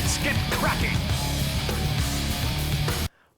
Let's get cracking!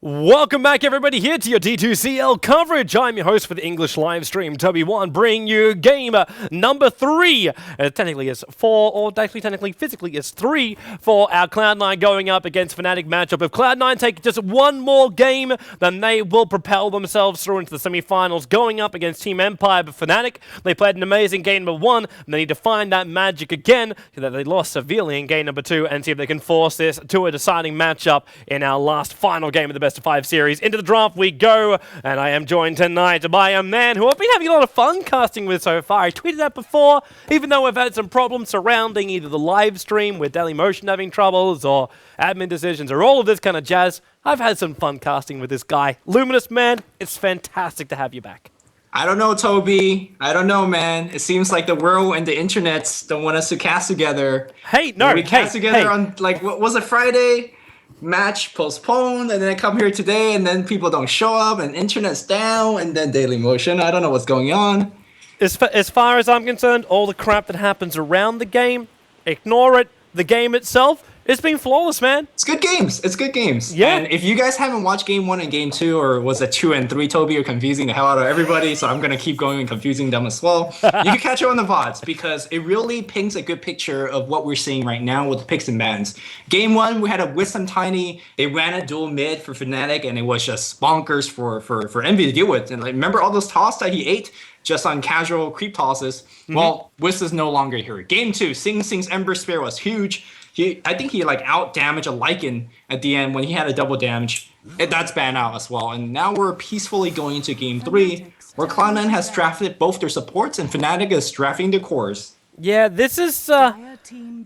Welcome back, everybody, here to your D2CL coverage. I'm your host for the English live stream, TobiWan, bringing you game number 3. Technically it's 4, or actually technically physically it's 3 for our Cloud9 going up against Fnatic matchup. If Cloud9 take just one more game, then they will propel themselves through into the semifinals, going up against Team Empire. But Fnatic, they played an amazing game number 1, and they need to find that magic again, that they lost severely in game number 2, and see if they can force this to a deciding matchup in our last final game of the best of 5 series. Into the draft we go, and I am joined tonight by a man who I've been having a lot of fun casting with so far. I tweeted that before, even though we've had some problems surrounding either the live stream with Dailymotion having troubles or admin decisions or all of this kind of jazz. I've had some fun casting with this guy. Luminous, man, it's fantastic to have you back. I don't know, Toby. I don't know, man. It seems like the world and the internets don't want us to cast together. Hey, no, we cast together on, like, what was it, Friday? Match postponed, and then I come here today, and then people don't show up, and internet's down, and then Dailymotion. I don't know what's going on. As far as I'm concerned, all the crap that happens around the game, ignore it. The game itself, it's been flawless, man. It's good games. It's good games. Yeah. And if you guys haven't watched Game 1 and Game 2, or was it 2 and 3, Toby, you're confusing the hell out of everybody, so I'm going to keep going and confusing them as well. You can catch it on the VODs, because it really paints a good picture of what we're seeing right now with the picks and bans. Game 1, we had a Wisdom Tiny. They ran a dual mid for Fnatic, and it was just bonkers for Envy to deal with. And like, remember all those tosses that he ate just on casual creep tosses? Well, Wisp is no longer here. Game 2, Sing Sing's Ember Spear was huge. I think he like out damaged a Lycan at the end when he had a double damage. That's banned out as well. And now we're peacefully going into Game 3, where Cloud9 has drafted both their supports and Fnatic is drafting their cores. Yeah, this is... I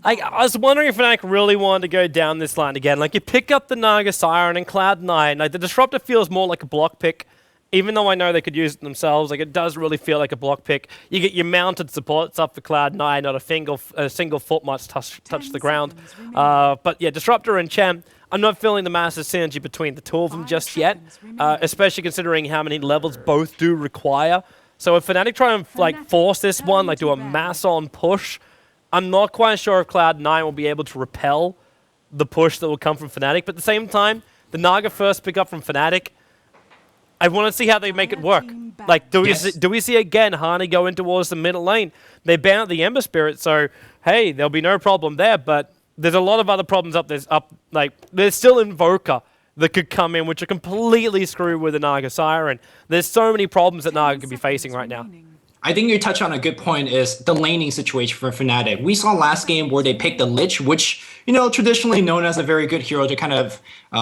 was wondering if Fnatic really wanted to go down this line again. Like, you pick up the Naga Siren and Cloud9. Like, the Disruptor feels more like a block pick. Even though I know they could use it themselves, like, it does really feel like a block pick. You get your mounted supports up for Cloud9, not a single foot much touch the ground. But yeah, Disruptor and Champ, I'm not feeling the massive synergy between the two of them just yet, especially considering how many levels both do require. So if Fnatic try and like force this one, like do a mass-on push, I'm not quite sure if Cloud9 will be able to repel the push that will come from Fnatic. But at the same time, the Naga first pick up from Fnatic, I want to see how they make it work. Like, do we see again Hani go in towards the middle lane? They ban out the Ember Spirit, so hey, there'll be no problem there. But there's a lot of other problems up. There's still Invoker that could come in, which are completely screwed with the Naga Siren. There's so many problems that Naga could be facing right now. I think you touch on a good point is the laning situation for Fnatic. We saw last game where they picked the Lich, which, you know, traditionally known as a very good hero to kind of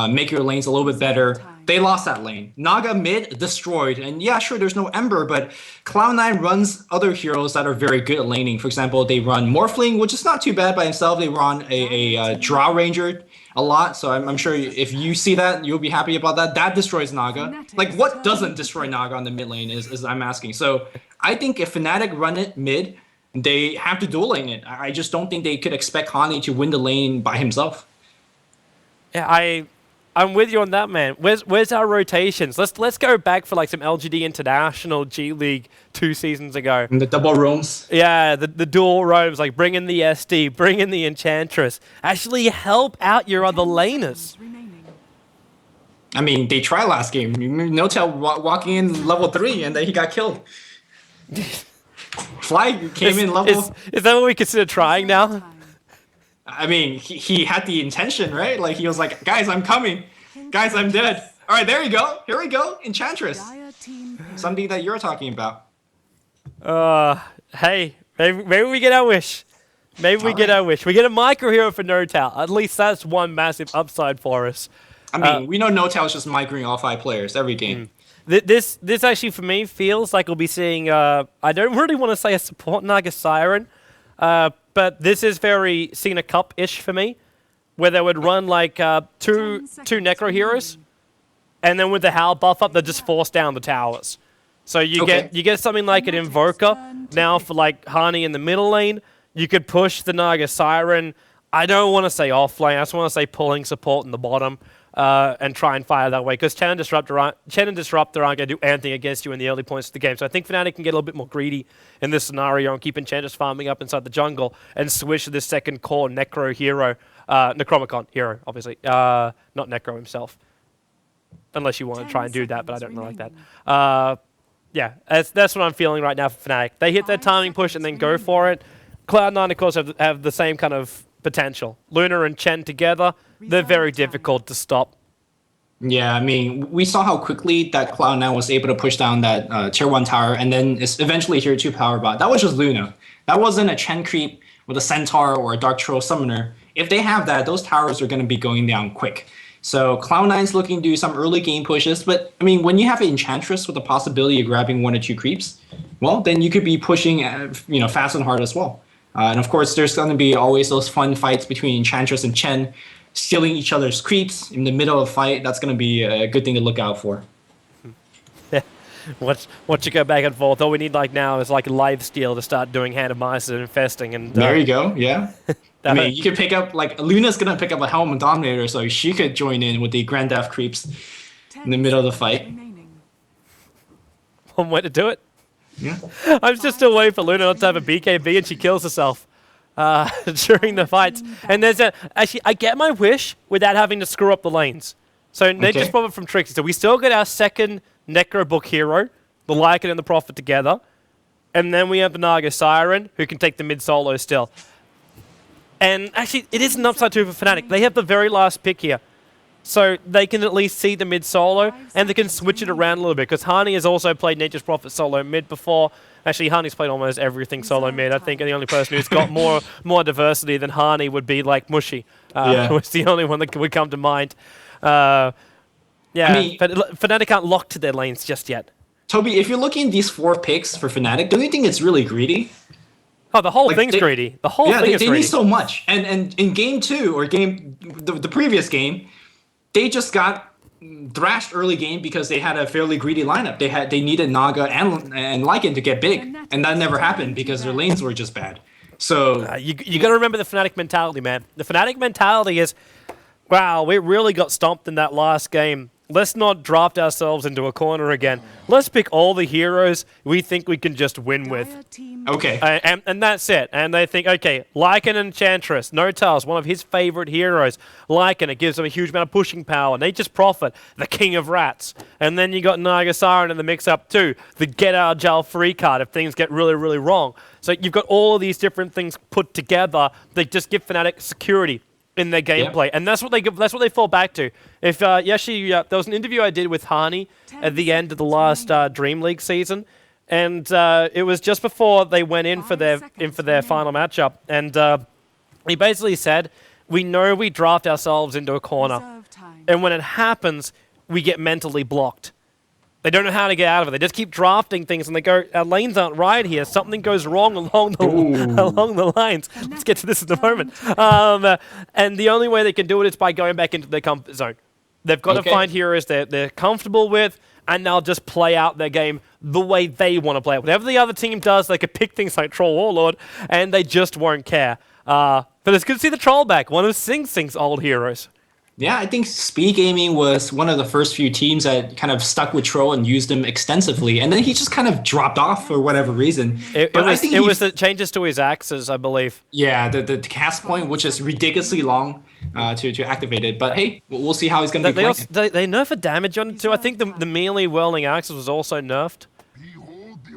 make your lanes a little bit better. They lost that lane. Naga mid destroyed, and yeah, sure, there's no Ember, but Cloud9 runs other heroes that are very good at laning. For example, they run Morphling, which is not too bad by himself. They run a Drow Ranger a lot, so I'm sure if you see that, you'll be happy about that. That destroys Naga. Like, what doesn't destroy Naga on the mid lane is I'm asking. So I think if Fnatic run it mid, they have to dual lane it. I just don't think they could expect Hani to win the lane by himself. Yeah, I'm with you on that, man. Where's our rotations? Let's go back for like some LGD International G League 2 seasons ago. And the double roams. Yeah, the dual roams, like bring in the SD, bring in the Enchantress. Actually help out your other laners. I mean, they tried last game. No-Tail walking in level 3 and then he got killed. Fly came in level... Is that what we consider trying now? I mean, he had the intention, right? Like, he was like, guys, I'm coming. Guys, I'm dead. All right, there you go. Here we go. Enchantress. Something that you're talking about. Hey, maybe we get our wish. Maybe we get our wish. We get a micro hero for No-Tail. At least that's one massive upside for us. I mean, we know No-Tail is just microing all 5 players every game. This actually, for me, feels like we'll be seeing... I don't really want to say a support Naga Siren, but this is very Cena Cup-ish for me, where they would run like two Necro heroes, and then with the Howl buff up, they just force down the towers. So you get something like an Invoker now for like Hani in the middle lane. You could push the Naga Siren. I don't want to say off lane. I just want to say pulling support in the bottom. and try and fire that way, because Chen and Disruptor aren't going to do anything against you in the early points of the game. So I think Fnatic can get a little bit more greedy in this scenario and keep Enchantress farming up inside the jungle and switch to this second core Necro hero, Necromicon hero, obviously, not Necro himself, unless you want to try and do that, but I don't really like that. Yeah, that's what I'm feeling right now for Fnatic. They hit their timing push and then go for it. Cloud9, of course, have the same kind of potential. Luna and Chen together, they're very difficult to stop. Yeah, I mean, we saw how quickly that Cloud9 was able to push down that tier 1 tower and then eventually tier 2 power bot. That was just Luna. That wasn't a Chen creep with a Centaur or a Dark Troll Summoner. If they have that, those towers are going to be going down quick. So Cloud9's looking to do some early game pushes, but I mean, when you have an Enchantress with the possibility of grabbing 1 or 2 creeps, well, then you could be pushing, fast and hard as well. And of course, there's going to be always those fun fights between Enchantress and Chen, stealing each other's creeps in the middle of a fight. That's going to be a good thing to look out for. Watch it go back and forth. All we need now is a live steal to start doing Hand of Mice and infesting. And there you go. Yeah. I mean, you could pick up Luna's going to pick up a Helm and Dominator, so she could join in with the Grand Death creeps in the middle of the fight. One way to do it. Yeah. I'm just still waiting for Luna not to have a BKB and she kills herself during the fights. And actually, I get my wish without having to screw up the lanes. So Nature's Prophet from Trixie. So we still get our second Necro book hero, the Lycan and the Prophet together. And then we have the Naga Siren, who can take the mid solo still. And actually, it is an upside too for Fnatic. They have the very last pick here. So they can at least see the mid solo, and they can switch it around a little bit, because Hani has also played Nature's Prophet solo mid before. Actually, Hani's played almost everything solo mid. I think the only person who's got more diversity than Hani would be Mushy, who's the only one that would come to mind. But Fnatic aren't locked to their lanes just yet. Toby, if you're looking at these 4 picks for Fnatic, don't you think it's really greedy? Oh, the whole thing's greedy. The whole thing is greedy. Yeah, they need so much. And in game 2, or the previous game, they just got thrashed early game because they had a fairly greedy lineup. They needed Naga and Lycan to get big, and that never happened because their lanes were just bad. So you got to remember the Fnatic mentality, man. The Fnatic mentality is, wow, we really got stomped in that last game. Let's not draft ourselves into a corner again. Let's pick all the heroes we think we can just win with. Okay. And that's it. And they think, okay, Lycan and Enchantress. No-Tail's one of his favorite heroes. Lycan, it gives him a huge amount of pushing power. Nature's Prophet, the king of rats. And then you got Naga Siren in the mix-up too. The get-out-of-jail-free card if things get really, really wrong. So you've got all of these different things put together that just give Fnatic security in their gameplay, and that's what they fall back to. If there was an interview I did with Hani at the end of the last Dream League season, and it was just before they went in for their final matchup, and he basically said, "We know we draft ourselves into a corner, and when it happens, we get mentally blocked. They don't know how to get out of it. They just keep drafting things, and they go, our lanes aren't right here. Something goes wrong along the lines." Let's get to this in a moment. And the only way they can do it is by going back into their comfort zone. They've got to find heroes they're comfortable with, and they'll just play out their game the way they want to play it. Whatever the other team does, they could pick things like Troll Warlord, and they just won't care. But it's good to see the Troll back, one of Sing Sing's old heroes. Yeah, I think Speed Gaming was one of the first few teams that kind of stuck with Troll and used him extensively, and then he just kind of dropped off for whatever reason. It was the changes to his axes, I believe. Yeah, the cast point, which is ridiculously long to activate it. But hey, we'll see how he's going to be playing. They nerfed the damage on it too. I think the melee whirling axes was also nerfed.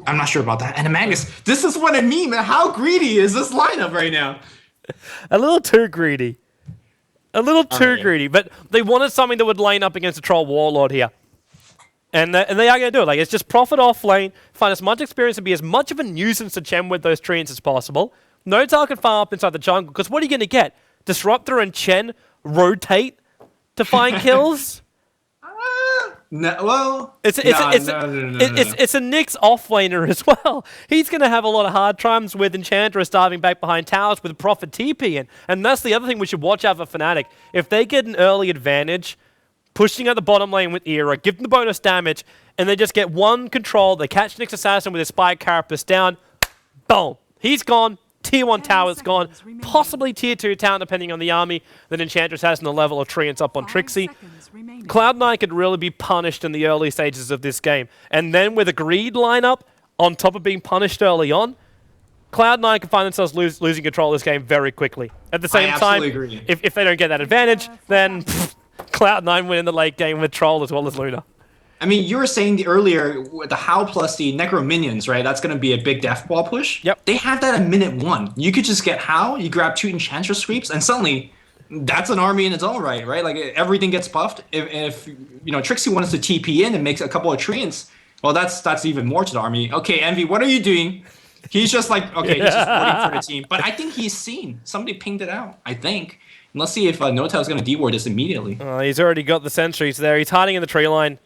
I'm not sure about that. And Magnus, this is what I mean, man. How greedy is this lineup right now? A little too greedy. A little too greedy, but they wanted something that would line up against a Troll Warlord here. And they are going to do it. It's just profit off lane, find as much experience and be as much of a nuisance to Chen with those treants as possible. No-Tail can farm up inside the jungle, because what are you going to get? Disruptor and Chen rotate to find kills? No, it's a Nyx offlaner as well. He's going to have a lot of hard times with Enchantress diving back behind towers with Prophet TPing. And that's the other thing we should watch out for Fnatic. If they get an early advantage, pushing out the bottom lane with Era, give them the bonus damage, and they just get one control, they catch Nyx Assassin with his Spike Carapace down, boom, he's gone, Tier 1 tower's gone. Possibly Tier 2 tower, depending on the army that Enchantress has and the level of Treants up on Trixie. Cloud9 could really be punished in the early stages of this game. And then with a greed lineup, on top of being punished early on, Cloud9 can find themselves losing control of this game very quickly. At the same time, if they don't get that advantage, then Cloud9 win in the late game with Troll as well as Luna. I mean, you were saying earlier with the Howl plus the Necro Minions, right? That's going to be a big death ball push. Yep. They have that at minute 1. You could just get Howl, you grab 2 Enchantress sweeps, and suddenly that's an army in its own right? Like everything gets buffed. If you know Trixie wants to TP in and makes a couple of Treants, well, that's even more to the army. Okay, Envy, what are you doing? He's just like, okay, he's just waiting for the team. But I think he's seen. Somebody pinged it out, I think. And let's see if Notel's going to D-ward this immediately. He's already got the sentries there. He's hiding in the tree line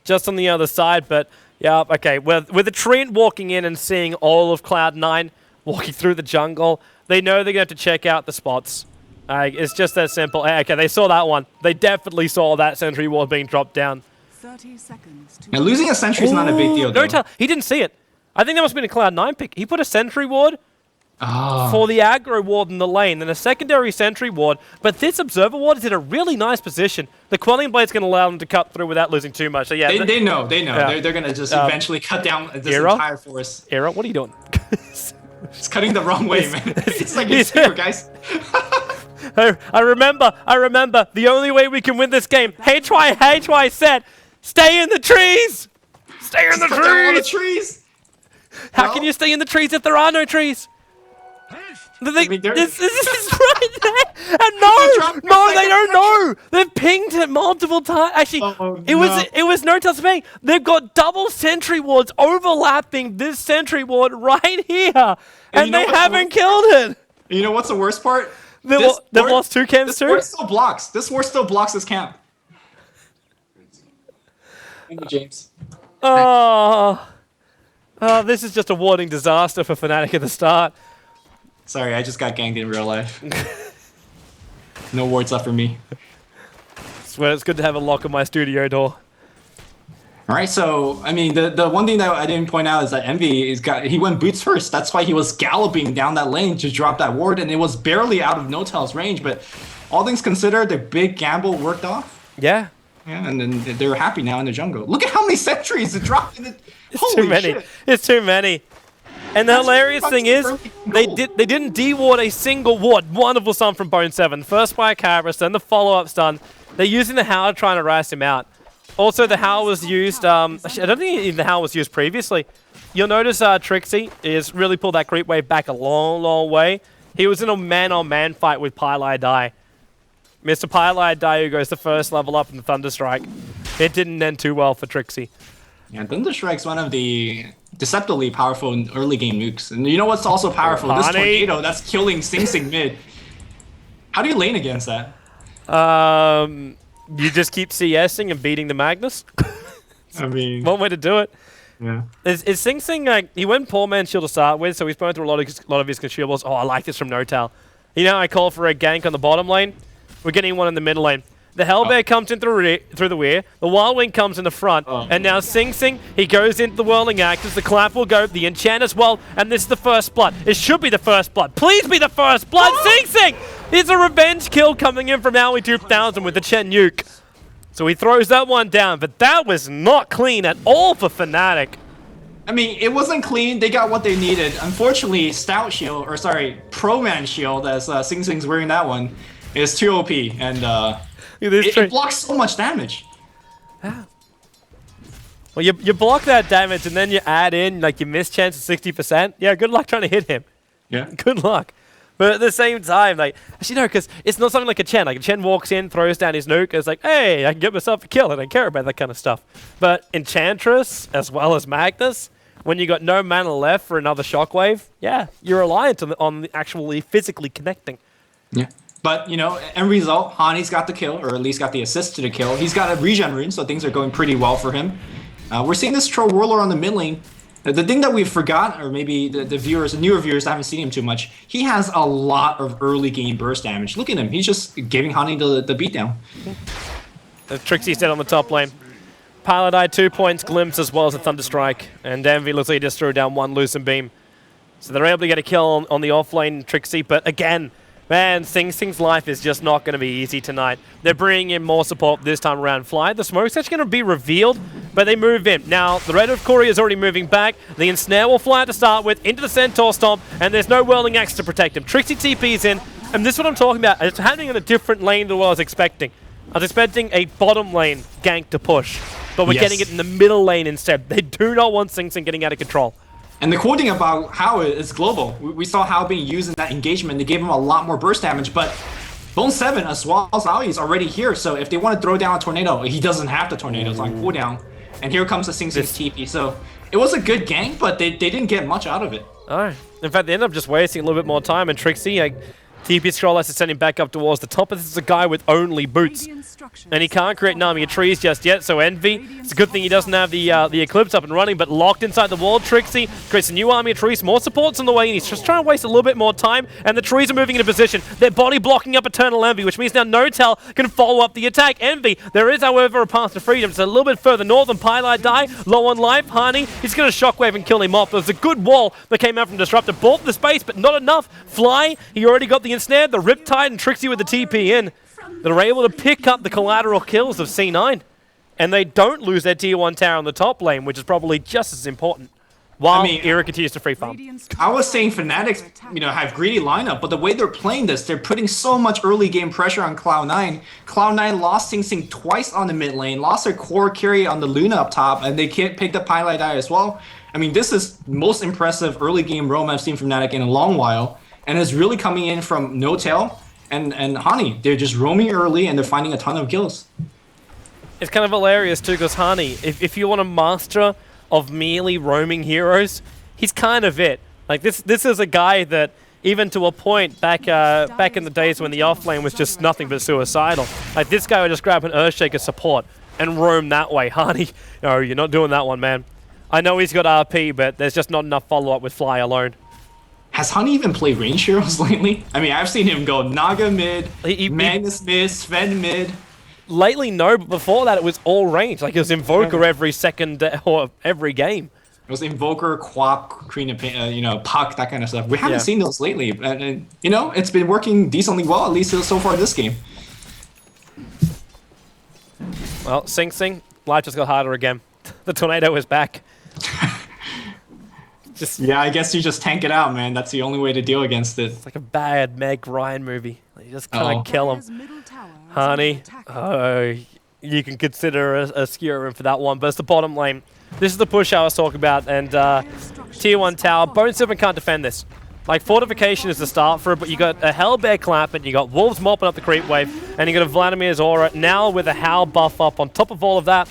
just on the other side. But, yeah, okay. With the Treant walking in and seeing all of Cloud9 walking through the jungle, they know they're going to have to check out the spots. It's just that simple. Okay, they saw that one. They definitely saw that sentry ward being dropped down. 30 seconds to Now, losing a sentry is not a big deal, though. Notel, he didn't see it. I think that must have been a Cloud9 pick. He put a sentry ward for the aggro ward in the lane, then a secondary sentry ward, but this observer ward is in a really nice position. The Quelling Blade's going to allow them to cut through without losing too much. So yeah, they know. Yeah. They're going to just eventually cut down this Era? entire force. Era, what are you doing? It's cutting the wrong way, man. It's like it's here, guys. I remember. The only way we can win this game, HY said, stay in the trees! Stay in the Cut down all the trees! trees. How can you stay in the trees if there are no trees? This is right there. And no, they don't know. They've pinged it multiple times. Actually, it was Notel's ping. They've got double sentry wards overlapping this sentry ward right here, and they haven't killed it. You know what's the worst part? They've lost 2 camps too. This ward still blocks this camp. Thank you, James. This is just a warding disaster for Fnatic at the start. Sorry, I just got ganked in real life. No wards left for me. Swear, it's good to have a lock on my studio door. All right, so I mean, the one thing that I didn't point out is that Envy he went boots first. That's why he was galloping down that lane to drop that ward, and it was barely out of Notel's range. But all things considered, the big gamble worked off. Yeah. Yeah, and then they're happy now in the jungle. Look at how many sentries it dropped in it. It's too many. Shit. It's too many. And the hilarious thing is, they didn't de-ward a single ward. Wonderful stun from Bone 7. First by Cabras, then the follow-up stun. They're using the Howl trying to ras him out. Also, the Howl was used, actually, I don't think even the Howl was used previously. You'll notice Trixie is really pulled that creep wave back a long, long way. He was in a man-on-man fight with Pylai Dai. Mr. Pylai Dai, who goes the first level up in the Thunderstrike. It didn't end too well for Trixie. Yeah, Thunderstrike's one of the deceptively powerful early game nukes. And you know what's also powerful? This tornado that's killing Sing Sing mid. How do you lane against that? You just keep CSing and beating the Magnus. I mean, one way to do it. Yeah. Is Sing Sing he went poor man's shield to start with, so he's burned through a lot of his consumables. Oh, I like this from Notel. You know, I call for a gank on the bottom lane. We're getting one in the middle lane. The Hellbear comes in through the rear, the Wild Wing comes in the front, and now Sing Sing, he goes into the Whirling Axes, the Clap will go, the Enchant as well, and this is the first blood. It should be the first blood. Please be the first blood! Sing Sing! It's a revenge kill coming in from Aoi 2000 with the Chen Nuke. So he throws that one down, but that was not clean at all for Fnatic. I mean, it wasn't clean. They got what they needed. Unfortunately, Stout Shield, or sorry, Pro Man Shield, as Sing Sing's wearing that one, is too OP, and it blocks so much damage. Yeah. Well, you block that damage, and then you add in, like, your miss chance of 60%. Yeah, good luck trying to hit him. Yeah. Good luck. But at the same time, like, actually, no, because it's not something like a Chen. Like, a Chen walks in, throws down his nuke, it's like, hey, I can get myself a kill. I don't care about that kind of stuff. But Enchantress, as well as Magnus, when you got no mana left for another shockwave, yeah, you're reliant on the actually physically connecting. Yeah. But, you know, end result, Hani's got the kill, or at least got the assist to the kill. He's got a regen rune, so things are going pretty well for him. We're seeing this Troll Warlord on the mid lane. The thing that we forgot, or maybe the viewers, the newer viewers haven't seen him too much, he has a lot of early game burst damage. Look at him. He's just giving Hani the beatdown. Trixie's dead on the top lane. Paladai 2 points, Glimpse as well as a Thunderstrike. And Envy looks like he just threw down one Lucent Beam. So they're able to get a kill on the offlane Trixie, but again, man, Sing's life is just not going to be easy tonight. They're bringing in more support this time around. Fly, the smoke's actually going to be revealed, but they move in. Now, the Red of Courier is already moving back. The Ensnare will fly to start with, into the Centaur Stomp, and there's no Whirling Axe to protect him. Trixie TP's in, and this is what I'm talking about. It's happening in a different lane than what I was expecting. I was expecting a bottom lane gank to push, but we're getting it in the middle lane instead. They do not want Sing getting out of control. And the cool thing about Hao is global. We saw Hao being used in that engagement. They gave him a lot more burst damage, but Bone 7 as well as Ali is already here. So if they want to throw down a tornado, he doesn't have the tornadoes on cooldown. And here comes the Sing's TP. So it was a good gank, but they didn't get much out of it. Oh, in fact, they ended up just wasting a little bit more time. And Trixie, TP Scroll to send him back up towards the top. This is a guy with only boots. And he can't create an army of trees just yet, so Envy, it's a good thing he doesn't have the Eclipse up and running, but locked inside the wall, Trixie creates a new army of trees, more supports on the way, and he's just trying to waste a little bit more time, and the trees are moving into position. They're body blocking up Eternal Envy, which means now No-Tell can follow up the attack. Envy, there is, however, a path to freedom. It's a little bit further north than Pylai Die, low on life. Hani, he's going to Shockwave and kill him off. There's a good wall that came out from Disruptor, bought the space, but not enough. Fly, he already got the Ensnare, the Riptide, and Trixie with the TP in. They're able to pick up the collateral kills of C9, and they don't lose their tier 1 tower on the top lane, which is probably just as important, while Era continues to free farm. I was saying Fnatic, have greedy lineup, but the way they're playing this, they're putting so much early game pressure on Cloud9. Cloud9 lost Sing twice on the mid lane, lost their core carry on the Luna up top, and they can't pick the Pylai Die as well. I mean, this is most impressive early game roam I've seen from Fnatic in a long while, and it's really coming in from No-Tell and Hani. They're just roaming early and they're finding a ton of kills. It's kind of hilarious too, because Hani, if you want a master of merely roaming heroes, he's kind of it. Like this is a guy that, even to a point back in the days when the offlane was just nothing but suicidal, like this guy would just grab an Earthshaker support and roam that way. Hani, no, you're not doing that one, man. I know he's got RP, but there's just not enough follow-up with Fly alone. Has Hani even played range heroes lately? I mean, I've seen him go Naga mid, Magnus mid, Sven mid. Lately, no, but before that, it was all range. Like, it was Invoker every second or every game. It was Invoker, Quap, Puck, that kind of stuff. We haven't seen those lately. And, it's been working decently well, at least so far this game. Well, Sing, life just got harder again. The tornado is back. Yeah, I guess you just tank it out, man. That's the only way to deal against it. It's like a bad Meg Ryan movie. You just kind of kill him. Honey, you can consider a skewer in for that one, but it's the bottom lane. This is the push I was talking about, and tier 1 tower. Bone 7 can't defend this. Like, Fortification is the start for it, but you got a Hellbear Clap, and you got Wolves mopping up the creep wave, and you got a Vladimir's Aura. Now with a Howl buff up on top of all of that,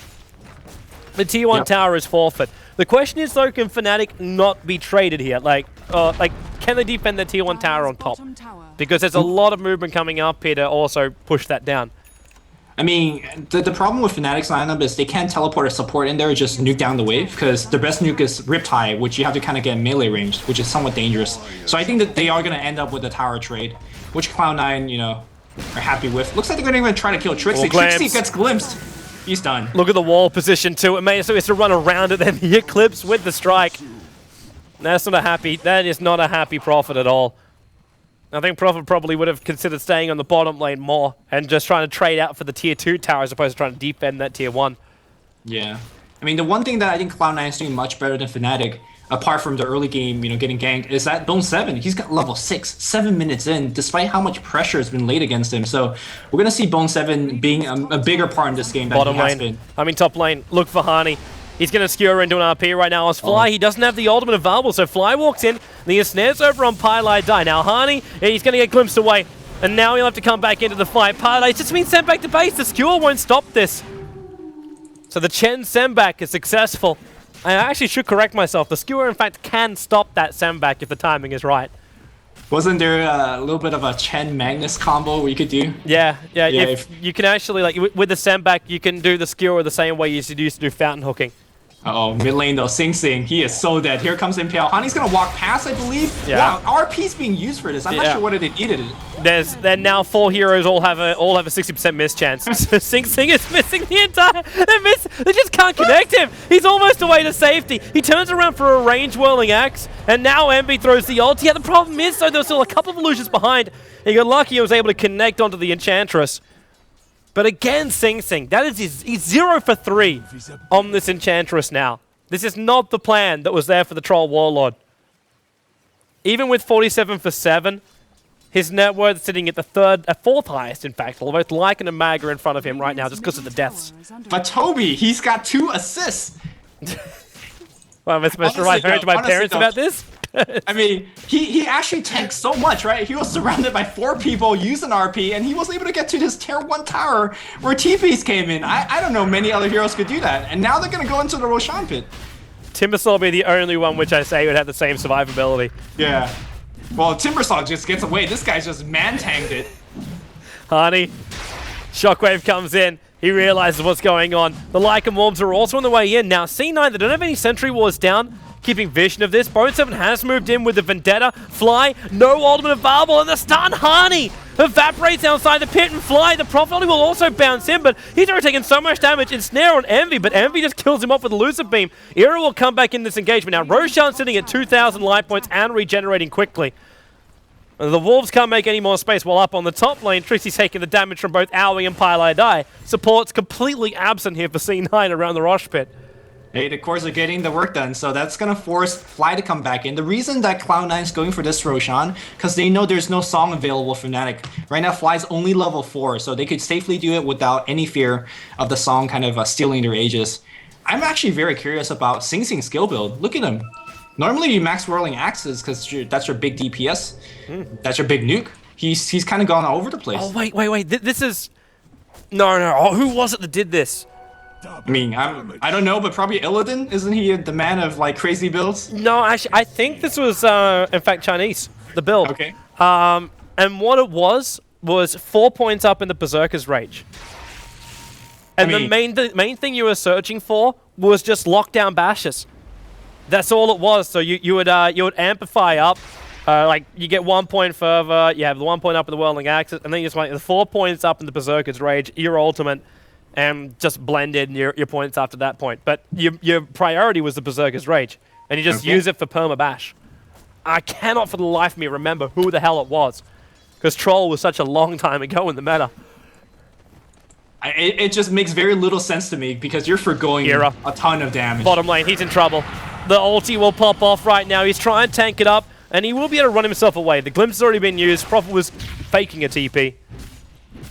the tier 1 tower is forfeit. The question is, though, can Fnatic not be traded here? Like, can they defend their tier 1 tower on top? Because there's a lot of movement coming up here to also push that down. I mean, the problem with Fnatic's lineup is they can't teleport a support in there and just nuke down the wave, because the best nuke is Riptide, which you have to kind of get melee range, which is somewhat dangerous. So I think that they are going to end up with a tower trade, which Cloud9, are happy with. Looks like they're going to even try to kill Trixie. Trixie gets glimpsed. He's done. Look at the wall position too. It made so he has to run around it, then the Eclipse with the strike. That is not a happy Prophet at all. I think Prophet probably would have considered staying on the bottom lane more and just trying to trade out for the tier 2 tower as opposed to trying to defend that tier 1. Yeah. I mean, the one thing that I think Cloud9 is doing much better than Fnatic, apart from the early game, getting ganked, is that Bone 7, he's got level 6, 7 minutes in, despite how much pressure has been laid against him. So we're going to see Bone 7 being a bigger part in this game than he has been. I mean, top lane, look for Hani. He's going to skewer into an RP right now as Fly. He doesn't have the ultimate available, so Fly walks in. The Ensnare's over on Pylai Die. Now Hani, he's going to get glimpsed away, and now he'll have to come back into the fight. Pylai's just been sent back to base. The skewer won't stop this. So the Chen send back is successful. I actually should correct myself. The skewer, in fact, can stop that send back if the timing is right. Wasn't there a little bit of a Chen Magnus combo we could do? Yeah. If you can actually, like, with the send back, you can do the skewer the same way you used to do fountain hooking. Uh-oh, mid lane though, Sing Sing, he is so dead. Here comes Impale. Hani's gonna walk past, I believe. Yeah. Wow, RP's being used for this. I'm not sure what it needed. Then now 4 heroes all have a 60% miss chance. Sing Sing is missing the entire. They just can't connect him. He's almost away to safety. He turns around for a range whirling axe, and now Envy throws the ult. Yeah, the problem is though there's still a couple of illusions behind. He got lucky and was able to connect onto the Enchantress. But again, Sing Sing, that is he's 0 for 3 on this Enchantress now. This is not the plan that was there for the Troll Warlord. Even with 47 for 7, his net worth is sitting at the fourth highest, in fact. Both Lycan and Mag are in front of him right now just because of the deaths. But Toby, he's got 2 assists. Well, am I supposed to write home to my parents about this? I mean, he actually tanked so much, right? He was surrounded by 4 people using RP, and he was able to get to this tier 1 tower where TPs came in. I don't know many other heroes could do that. And now they're going to go into the Roshan pit. Timbersaw will be the only one which I say would have the same survivability. Yeah. Well, Timbersaw just gets away. This guy's just man-tanked it. Hani, Shockwave comes in. He realizes what's going on. The Lycan Wolves are also on the way in. Now, C9, they don't have any Sentry Wards down. Keeping vision of this. Bone7 has moved in with the Vendetta. Fly, no ultimate available, and the stun. Hani evaporates outside the pit, and Fly, the Prophet will also bounce in, but he's already taken so much damage. Ensnare on Envy, but Envy just kills him off with a Elusive Beam. Era will come back in this engagement. Now, Roshan sitting at 2,000 life points and regenerating quickly. The Wolves can't make any more space, while up on the top lane, Trixie's taking the damage from both Owie and Pylai Die. Support's completely absent here for C9 around the Rosh pit. Hey, the cores are getting the work done, so that's going to force Fly to come back in. The reason that Cloud9 is going for this Roshan, because they know there's no song available for Fnatic. Right now, Fly's only level 4, so they could safely do it without any fear of the song kind of stealing their Aegis. I'm actually very curious about Sing Sing's skill build. Look at him. Normally, you max Whirling Axes because that's your big DPS. That's your big nuke. He's kind of gone all over the place. Oh, wait. This is... No. Oh, who was it that did this? I mean, I don't know, but probably Illidan? Isn't he the man of, like, crazy builds? No, actually, I think this was, in fact, Chinese, the build. Okay. And what it was 4 points up in the Berserker's Rage. And the main thing you were searching for was just lockdown bashes. That's all it was. So you would amplify up, like you get 1 point further, you have the 1 point up in the Whirling Axis, and then you just like the 4 points up in the Berserker's Rage, your ultimate, and just blended your points after that point. But your priority was the Berserker's Rage, and you just use it for perma bash. I cannot for the life of me remember who the hell it was, because Troll was such a long time ago in the meta. It just makes very little sense to me because you're forgoing a ton of damage. Bottom lane, he's in trouble. The ulti will pop off right now. He's trying to tank it up, and he will be able to run himself away. The glimpse has already been used. Prophet was faking a TP.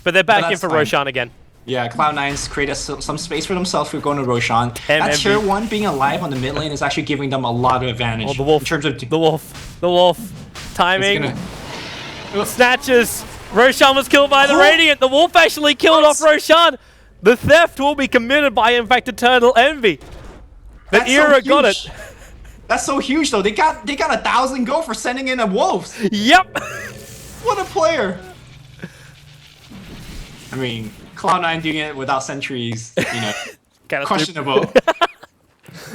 But they're back in for Roshan again. Yeah, Cloud9's created some space for themselves for going to Roshan. That tier 1 being alive on the mid lane is actually giving them a lot of advantage. Oh, the wolf. In terms of the wolf. Timing. Snatches. Roshan was killed by the Radiant. The wolf actually killed off Roshan. The theft will be committed by, in fact, Eternal Envy. The Era got it. That's so huge, though. They got 1,000 gold for sending in a wolves. Yep. What a player. I mean, Cloud9 doing it without sentries, you know, questionable.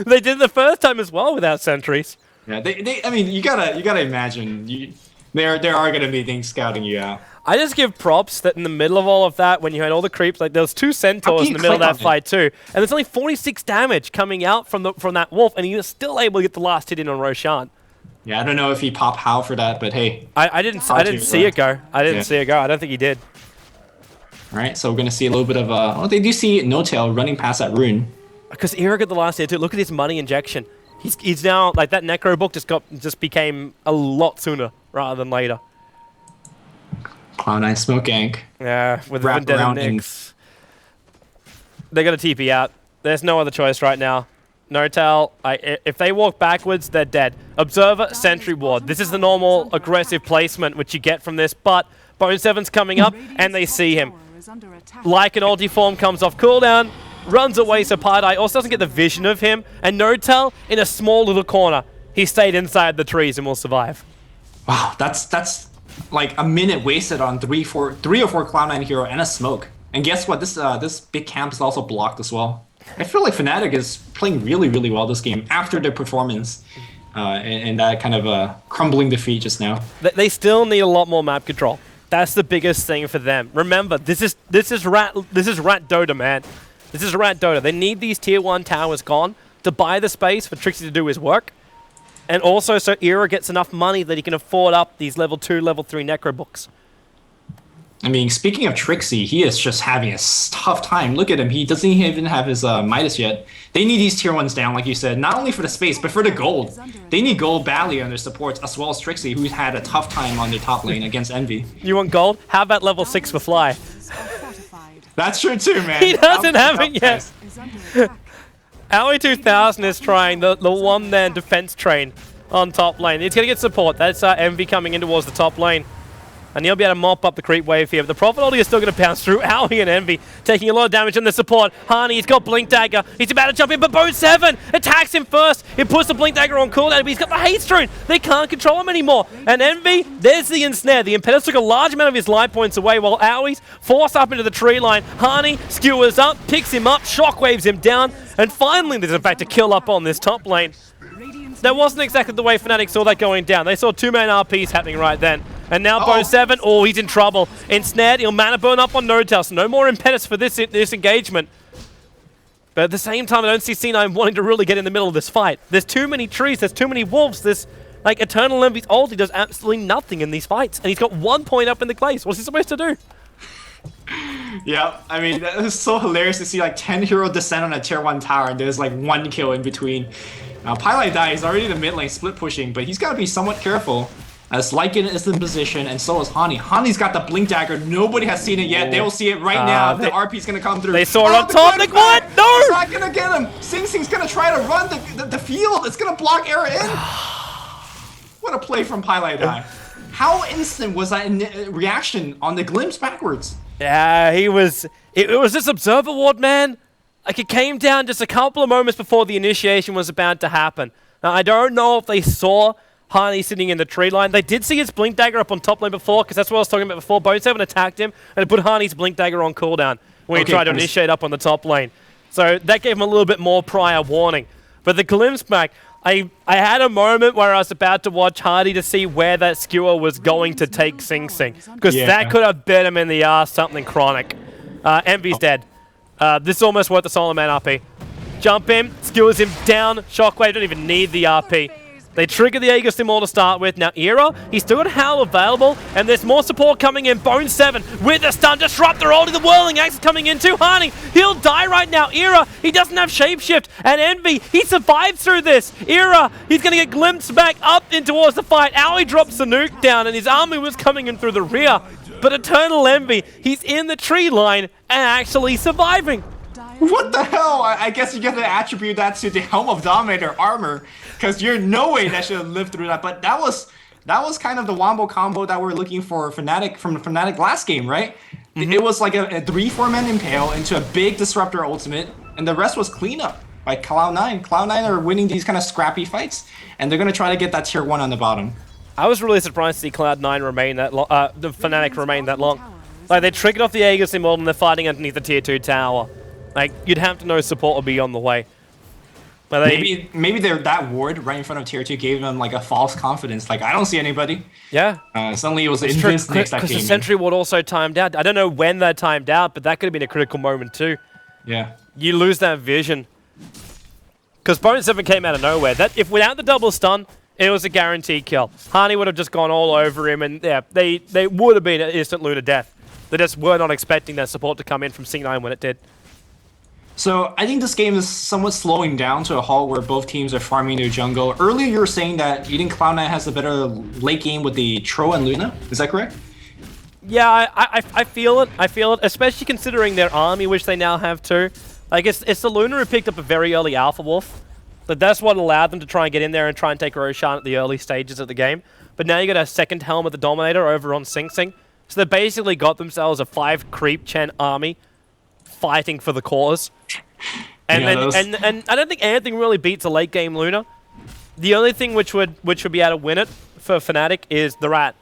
They did it the first time as well without sentries. Yeah, I mean, you gotta imagine. There are gonna be things scouting you out. I just give props that in the middle of all of that, when you had all the creeps, like there was 2 centaurs in the middle of that fight too, and there's only 46 damage coming out from that wolf, and he was still able to get the last hit in on Roshan. Yeah, I don't know if he popped How for that, but hey. I didn't see it go. I didn't see it go. I don't think he did. All right, so we're gonna see a little bit of well, they do see No-Tail running past that rune. Because Era got the last hit too. Look at his money injection. He's now like that Necro book just became a lot sooner rather than later. Cloud9 smoke gank. Yeah, with the Vendetta Nyx. They're gonna TP out. There's no other choice right now. No-Tail, if they walk backwards, they're dead. Observer, Sentry Ward. This is the normal aggressive placement which you get from this, but Bone7's coming up and they see him. Like an ulti form comes off cooldown, runs away, so Pardai also doesn't get the vision of him, and No-Tail in a small little corner. He stayed inside the trees and will survive. Wow, that's like a minute wasted on three or four Cloud9 hero and a smoke. And guess what? This big camp is also blocked as well. I feel like Fnatic is playing really, really well this game after their performance and that kind of crumbling defeat just now. They still need a lot more map control. That's the biggest thing for them. Remember, this is rat Dota, man. This is rat Dota. They need these tier 1 towers gone to buy the space for Trixie to do his work, and also so Era gets enough money that he can afford up these level 2, level 3 necro books. I mean, speaking of Trixie, he is just having a tough time. Look at him. He doesn't even have his Midas yet. They need these tier 1s down, like you said, not only for the space, but for the gold. They need gold badly on their supports, as well as Trixie, who's had a tough time on their top lane against Envy. You want gold? How about level 6 for Fly? That's true too, man. He doesn't have it yet. Aoi 2000 is trying the one-man defense train on top lane. He's going to get support. That's Envy coming in towards the top lane. And he'll be able to mop up the creep wave here. But the Prophet ulti is still going to bounce through. Aoi and Envy taking a lot of damage on the support. Hani, he's got Blink Dagger. He's about to jump in, but Bone 7 attacks him first. He puts the Blink Dagger on cooldown, but he's got the Haste Rune. They can't control him anymore. And Envy, there's the ensnare. The Impetus took a large amount of his life points away while Aoi's forced up into the tree line. Hani skewers up, picks him up, shockwaves him down, and finally there's in fact a kill up on this top lane. That wasn't exactly the way Fnatic saw that going down. They saw 2-man RPs happening right then. And now Bone 7, oh, he's in trouble. Ensnared, he'll mana burn up on Notel, so no more impetus for this engagement. But at the same time, I don't see C9 wanting to really get in the middle of this fight. There's too many trees, there's too many wolves. This, like, Eternal Envy's ulti does absolutely nothing in these fights. And he's got 1 point up in the place. What's he supposed to do? Yeah, I mean, that was so hilarious to see like 10 hero descend on a tier 1 tower and there's like 1 kill in between. Now, Pylai Dai is already in the mid lane split pushing, but he's got to be somewhat careful. As Lycan is in position, and so is Hani. Hani's got the Blink Dagger. Nobody has seen it yet. They will see it right now. The RP's going to come through. They saw it on top. Like, what? No! It's not going to get him. Sing Sing's going to try to run the field. It's going to block Era in. What a play from Pylai Dai. How instant was that reaction on the glimpse backwards? Yeah, he was... It was this Observer Ward, man. Like, it came down just a couple of moments before the initiation was about to happen. Now, I don't know if they saw Hani sitting in the tree line. They did see his Blink Dagger up on top lane before, because that's what I was talking about before. Bone 7 attacked him, and put Hani's Blink Dagger on cooldown when he tried to initiate up on the top lane. So that gave him a little bit more prior warning. But the glimpse back, I had a moment where I was about to watch Hardy to see where that skewer was going to take Sing Sing, because that could have bit him in the ass something chronic. Envy's dead. This is almost worth the solo man RP. Jump in, skewers him down, Shockwave, don't even need the RP. They trigger the Aegis Immortal to start with. Now Era, he's still got Howl available, and there's more support coming in. Bone 7 with the stun disruptor, ulti, the Whirling Axe coming in too. Hani, he'll die right now. Era, he doesn't have Shapeshift, and Envy, he survived through this. Era, he's gonna get glimpsed back up in towards the fight. Aoi drops the nuke down, and his army was coming in through the rear. But Eternal Envy, he's in the tree line and actually surviving. What the hell? I guess you get to attribute that to the Helm of Dominator armor, because you're no way that should have lived through that. But that was kind of the wombo combo that we're looking for Fnatic from Fnatic last game, right? It was like a 3-4-man impale into a big disruptor ultimate, and the rest was cleanup by Cloud9. Cloud9 are winning these kind of scrappy fights, and they're gonna try to get that tier 1 on the bottom. I was really surprised to see Cloud9 remain that the Fnatic remain that long. Like, they triggered off the Aegis Immortal and they're fighting underneath the tier 2 tower. Like, you'd have to know support will be on the way. But maybe that ward right in front of tier 2 gave them like a false confidence. Like, I don't see anybody. Yeah. Suddenly it was Invis next that came in. Because the Sentry ward also timed out. I don't know when that timed out, but that could have been a critical moment too. Yeah. You lose that vision. Because Bone 7 came out of nowhere. If without the double stun, it was a guaranteed kill. Hani would have just gone all over him, and yeah, they would have been an instant Luna death. They just were not expecting that support to come in from C9 when it did. So I think this game is somewhat slowing down to a halt where both teams are farming their jungle. Earlier you were saying that you think Cloud9 has a better late game with the Tro and Luna. Is that correct? Yeah, I feel it. I feel it, especially considering their army, which they now have too. Like, it's the Luna who picked up a very early Alpha Wolf. But that's what allowed them to try and get in there and try and take Roshan at the early stages of the game. But now you got a second Helm of the Dominator over on Sing Sing. So they basically got themselves a 5 creep Chen army fighting for the cause. And and I don't think anything really beats a late game Luna. The only thing which would be able to win it for Fnatic is the Rat.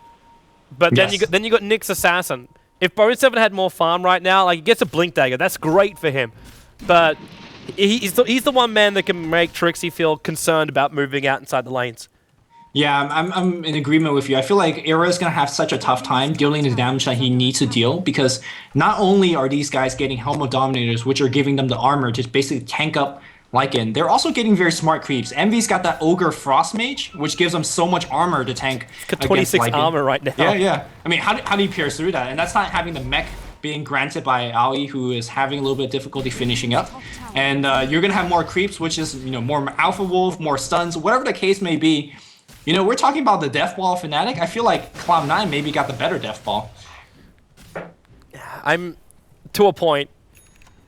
But then you got Nyx Assassin. If Bone 7 had more farm right now, like, he gets a Blink Dagger, that's great for him. But He's the one man that can make Trixie feel concerned about moving out inside the lanes. Yeah, I'm in agreement with you. I feel like Era is going to have such a tough time dealing the damage that he needs to deal, because not only are these guys getting Helm of Dominators, which are giving them the armor to basically tank up Lycan, they're also getting very smart creeps. Envy's got that Ogre Frost Mage, which gives them so much armor to tank. Got 26 armor right now. Yeah. I mean, how do you pierce through that? And that's not having the mech being granted by Aoi, who is having a little bit of difficulty finishing up. And you're going to have more creeps, which is, more Alpha Wolf, more stuns, whatever the case may be. We're talking about the Death Ball of Fnatic. I feel like Cloud9 maybe got the better Death Ball. I'm to a point.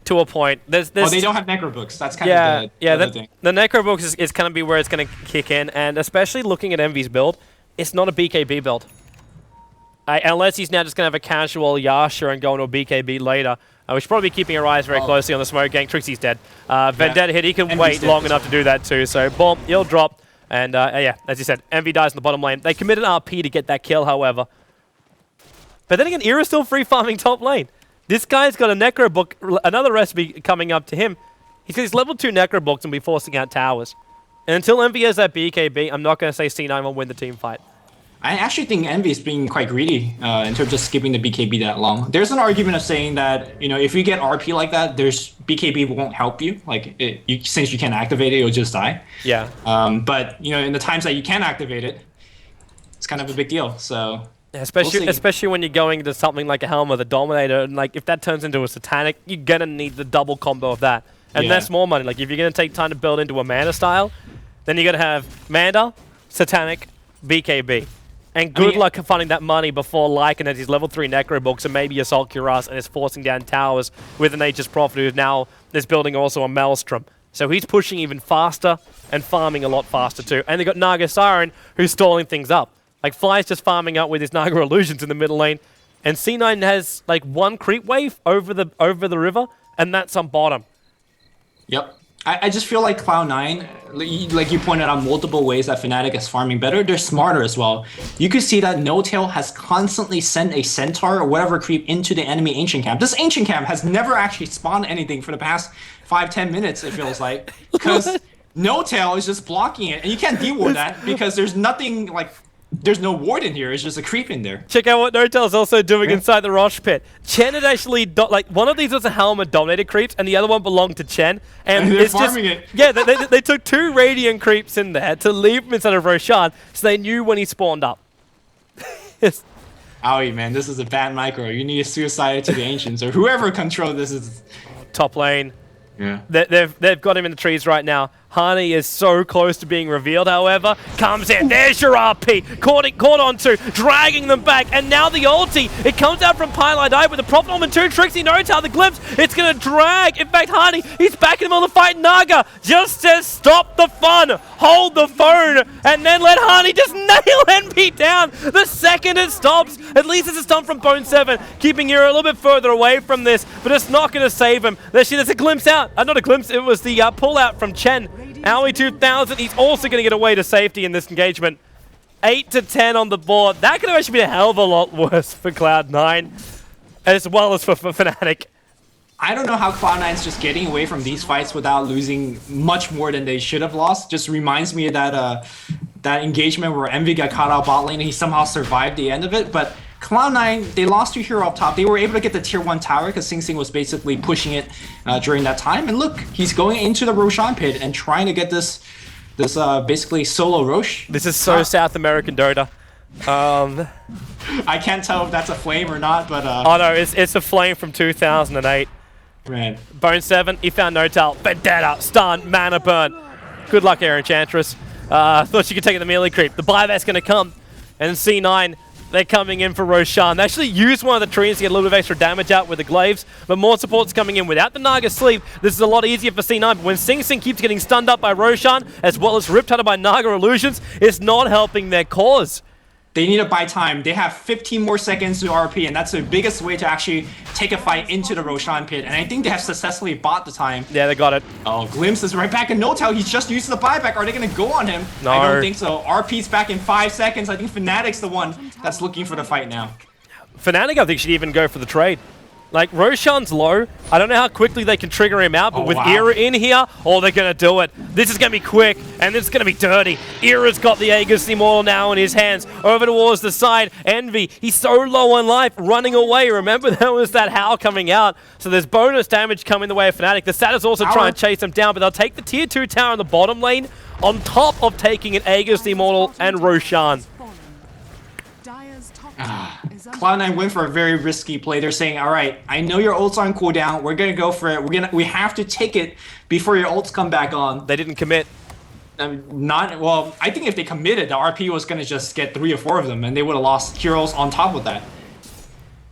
There's Oh, they don't have Necro Books. That's kind of the other thing. The Necro Books is going to be where it's going to kick in, and especially looking at Envy's build, it's not a BKB build. Unless he's now just going to have a casual Yasha and go into a BKB later. We should probably be keeping our eyes very closely on the smoke gang. Trixie's dead. Vendetta hit. He can Envy's wait dead long as enough to do that too. So, boom, he'll drop. And yeah, as you said, Envy dies in the bottom lane. They committed RP to get that kill, however. But then again, Era's still free farming top lane. This guy's got a Necro Book, another recipe coming up to him. He's got his level 2 Necro Books and be forcing out towers. And until Envy has that BKB, I'm not going to say C9 will win the team fight. I actually think Envy is being quite greedy in terms of skipping the BKB that long. There's an argument of saying that, if you get RP like that, BKB won't help you. Like, since you can't activate it, you'll just die. Yeah. But, in the times that you can activate it, it's kind of a big deal. So, especially when you're going to something like a Helm of the Dominator, and like if that turns into a Satanic, you're going to need the double combo of that. And that's more money. Like, if you're going to take time to build into a Mana style, then you're going to have Manda, Satanic, BKB. And good luck finding that money before Lycan has his level 3 Necro Books and maybe Assault Cuirass and is forcing down towers with an Nature's Prophet who now is building also a Maelstrom. So he's pushing even faster and farming a lot faster too. And they've got Naga Siren who's stalling things up. Like Fly's just farming up with his Naga Illusions in the middle lane. And C9 has like one creep wave over the river, and that's on bottom. Yep. I just feel like Cloud9, like you pointed out multiple ways that Fnatic is farming better, they're smarter as well. You could see that No-Tail has constantly sent a Centaur or whatever creep into the enemy Ancient Camp. This Ancient Camp has never actually spawned anything for the past 5-10 minutes, it feels like. Because No-Tail is just blocking it, and you can't deal with that because there's nothing like... There's no ward in here, it's just a creep in there. Check out what No-Tail's also doing inside the Rosh pit. Chen had actually, like, one of these was a Helm of Dominated creeps, and the other one belonged to Chen. And they're farming it. Yeah, they took 2 Radiant creeps in there to leave him inside of Roshan, so they knew when he spawned up. Aoi, man, this is a bad micro. You need to suicide to the Ancients, or whoever controls this is... Top lane. Yeah. They've got him in the trees right now. Hani is so close to being revealed, however. Comes in. There's your RP. Caught onto. Dragging them back. And now the ulti. It comes out from Pylite Eye with the Prophet Omen 2. Trixie knows how the glimpse. It's going to drag. In fact, Hani, he's back in the middle of the fight. Naga just says, stop the fun. Hold the phone. And then let Hani just nail NP down. The second it stops. At least it's a stun from Bone 7. Keeping Era a little bit further away from this. But it's not going to save him. There's a glimpse out. Not a glimpse. It was the pull out from Chen. Aoi 2000, he's also going to get away to safety in this engagement. 8 to 10 on the board. That could have actually been a hell of a lot worse for Cloud9, as well as for Fnatic. I don't know how Cloud9's just getting away from these fights without losing much more than they should have lost. Just reminds me of that engagement where Envy got caught out bot lane and he somehow survived the end of it. But Cloud9, they lost to hero up top. They were able to get the tier 1 tower because Sing Sing was basically pushing it during that time. And look, he's going into the Roshan pit and trying to get this basically solo Rosh. This is so South American Dota. I can't tell if that's a flame or not, but... oh no, it's a flame from 2008. Man. Bone 7, he found No-Tail. Vendetta, stun, mana burn. Good luck, Air Enchantress. Thought she could take the melee creep. The buyback's going to come. And C9... They're coming in for Roshan. They actually used one of the trees to get a little bit of extra damage out with the glaives, but more support's coming in without the Naga sleeve. This is a lot easier for C9, but when Sing Sing keeps getting stunned up by Roshan, as well as ripped out by Naga Illusions, it's not helping their cause. They need to buy time. They have 15 more seconds to RP, and that's the biggest way to actually take a fight into the Roshan pit. And I think they have successfully bought the time. Yeah, they got it. Oh, Glimpse is right back in No-Tail. He's just used the buyback. Are they going to go on him? No. I don't think so. RP's back in 5 seconds. I think Fnatic's the one that's looking for the fight now. Fnatic, I think, should even go for the trade. Like, Roshan's low. I don't know how quickly they can trigger him out, but with Era in here, they're going to do it. This is going to be quick, and this is going to be dirty. Era's got the Aegis Immortal now in his hands. Over towards the side, Envy, he's so low on life, running away. Remember, there was that Howl coming out, so there's bonus damage coming the way of Fnatic. The Satyrs also trying to chase them down, but they'll take the tier 2 tower in the bottom lane, on top of taking an Aegis Immortal and Roshan. Cloud9 went for a very risky play. They're saying, all right, I know your ult's on cooldown. We're going to go for it. We have to take it before your ults come back on. They didn't commit. Well, I think if they committed, the RP was going to just get 3 or 4 of them, and they would have lost heroes on top of that.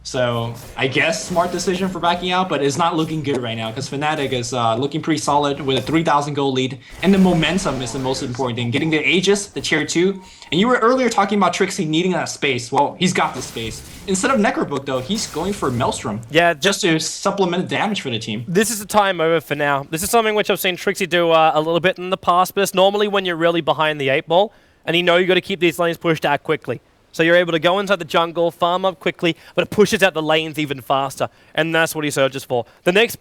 So, I guess smart decision for backing out, but it's not looking good right now because Fnatic is looking pretty solid with a 3,000 gold lead, and the momentum is the most important thing. Getting the Aegis, the tier 2, and you were earlier talking about Trixie needing that space. Well, he's got the space. Instead of Necrobook, though, he's going for Maelstrom. Yeah, just to supplement the damage for the team. This is the time over for now. This is something which I've seen Trixie do a little bit in the past, but it's normally when you're really behind the 8 ball, and you know you got to keep these lanes pushed out quickly. So you're able to go inside the jungle, farm up quickly, but it pushes out the lanes even faster, and that's what he searches for. The next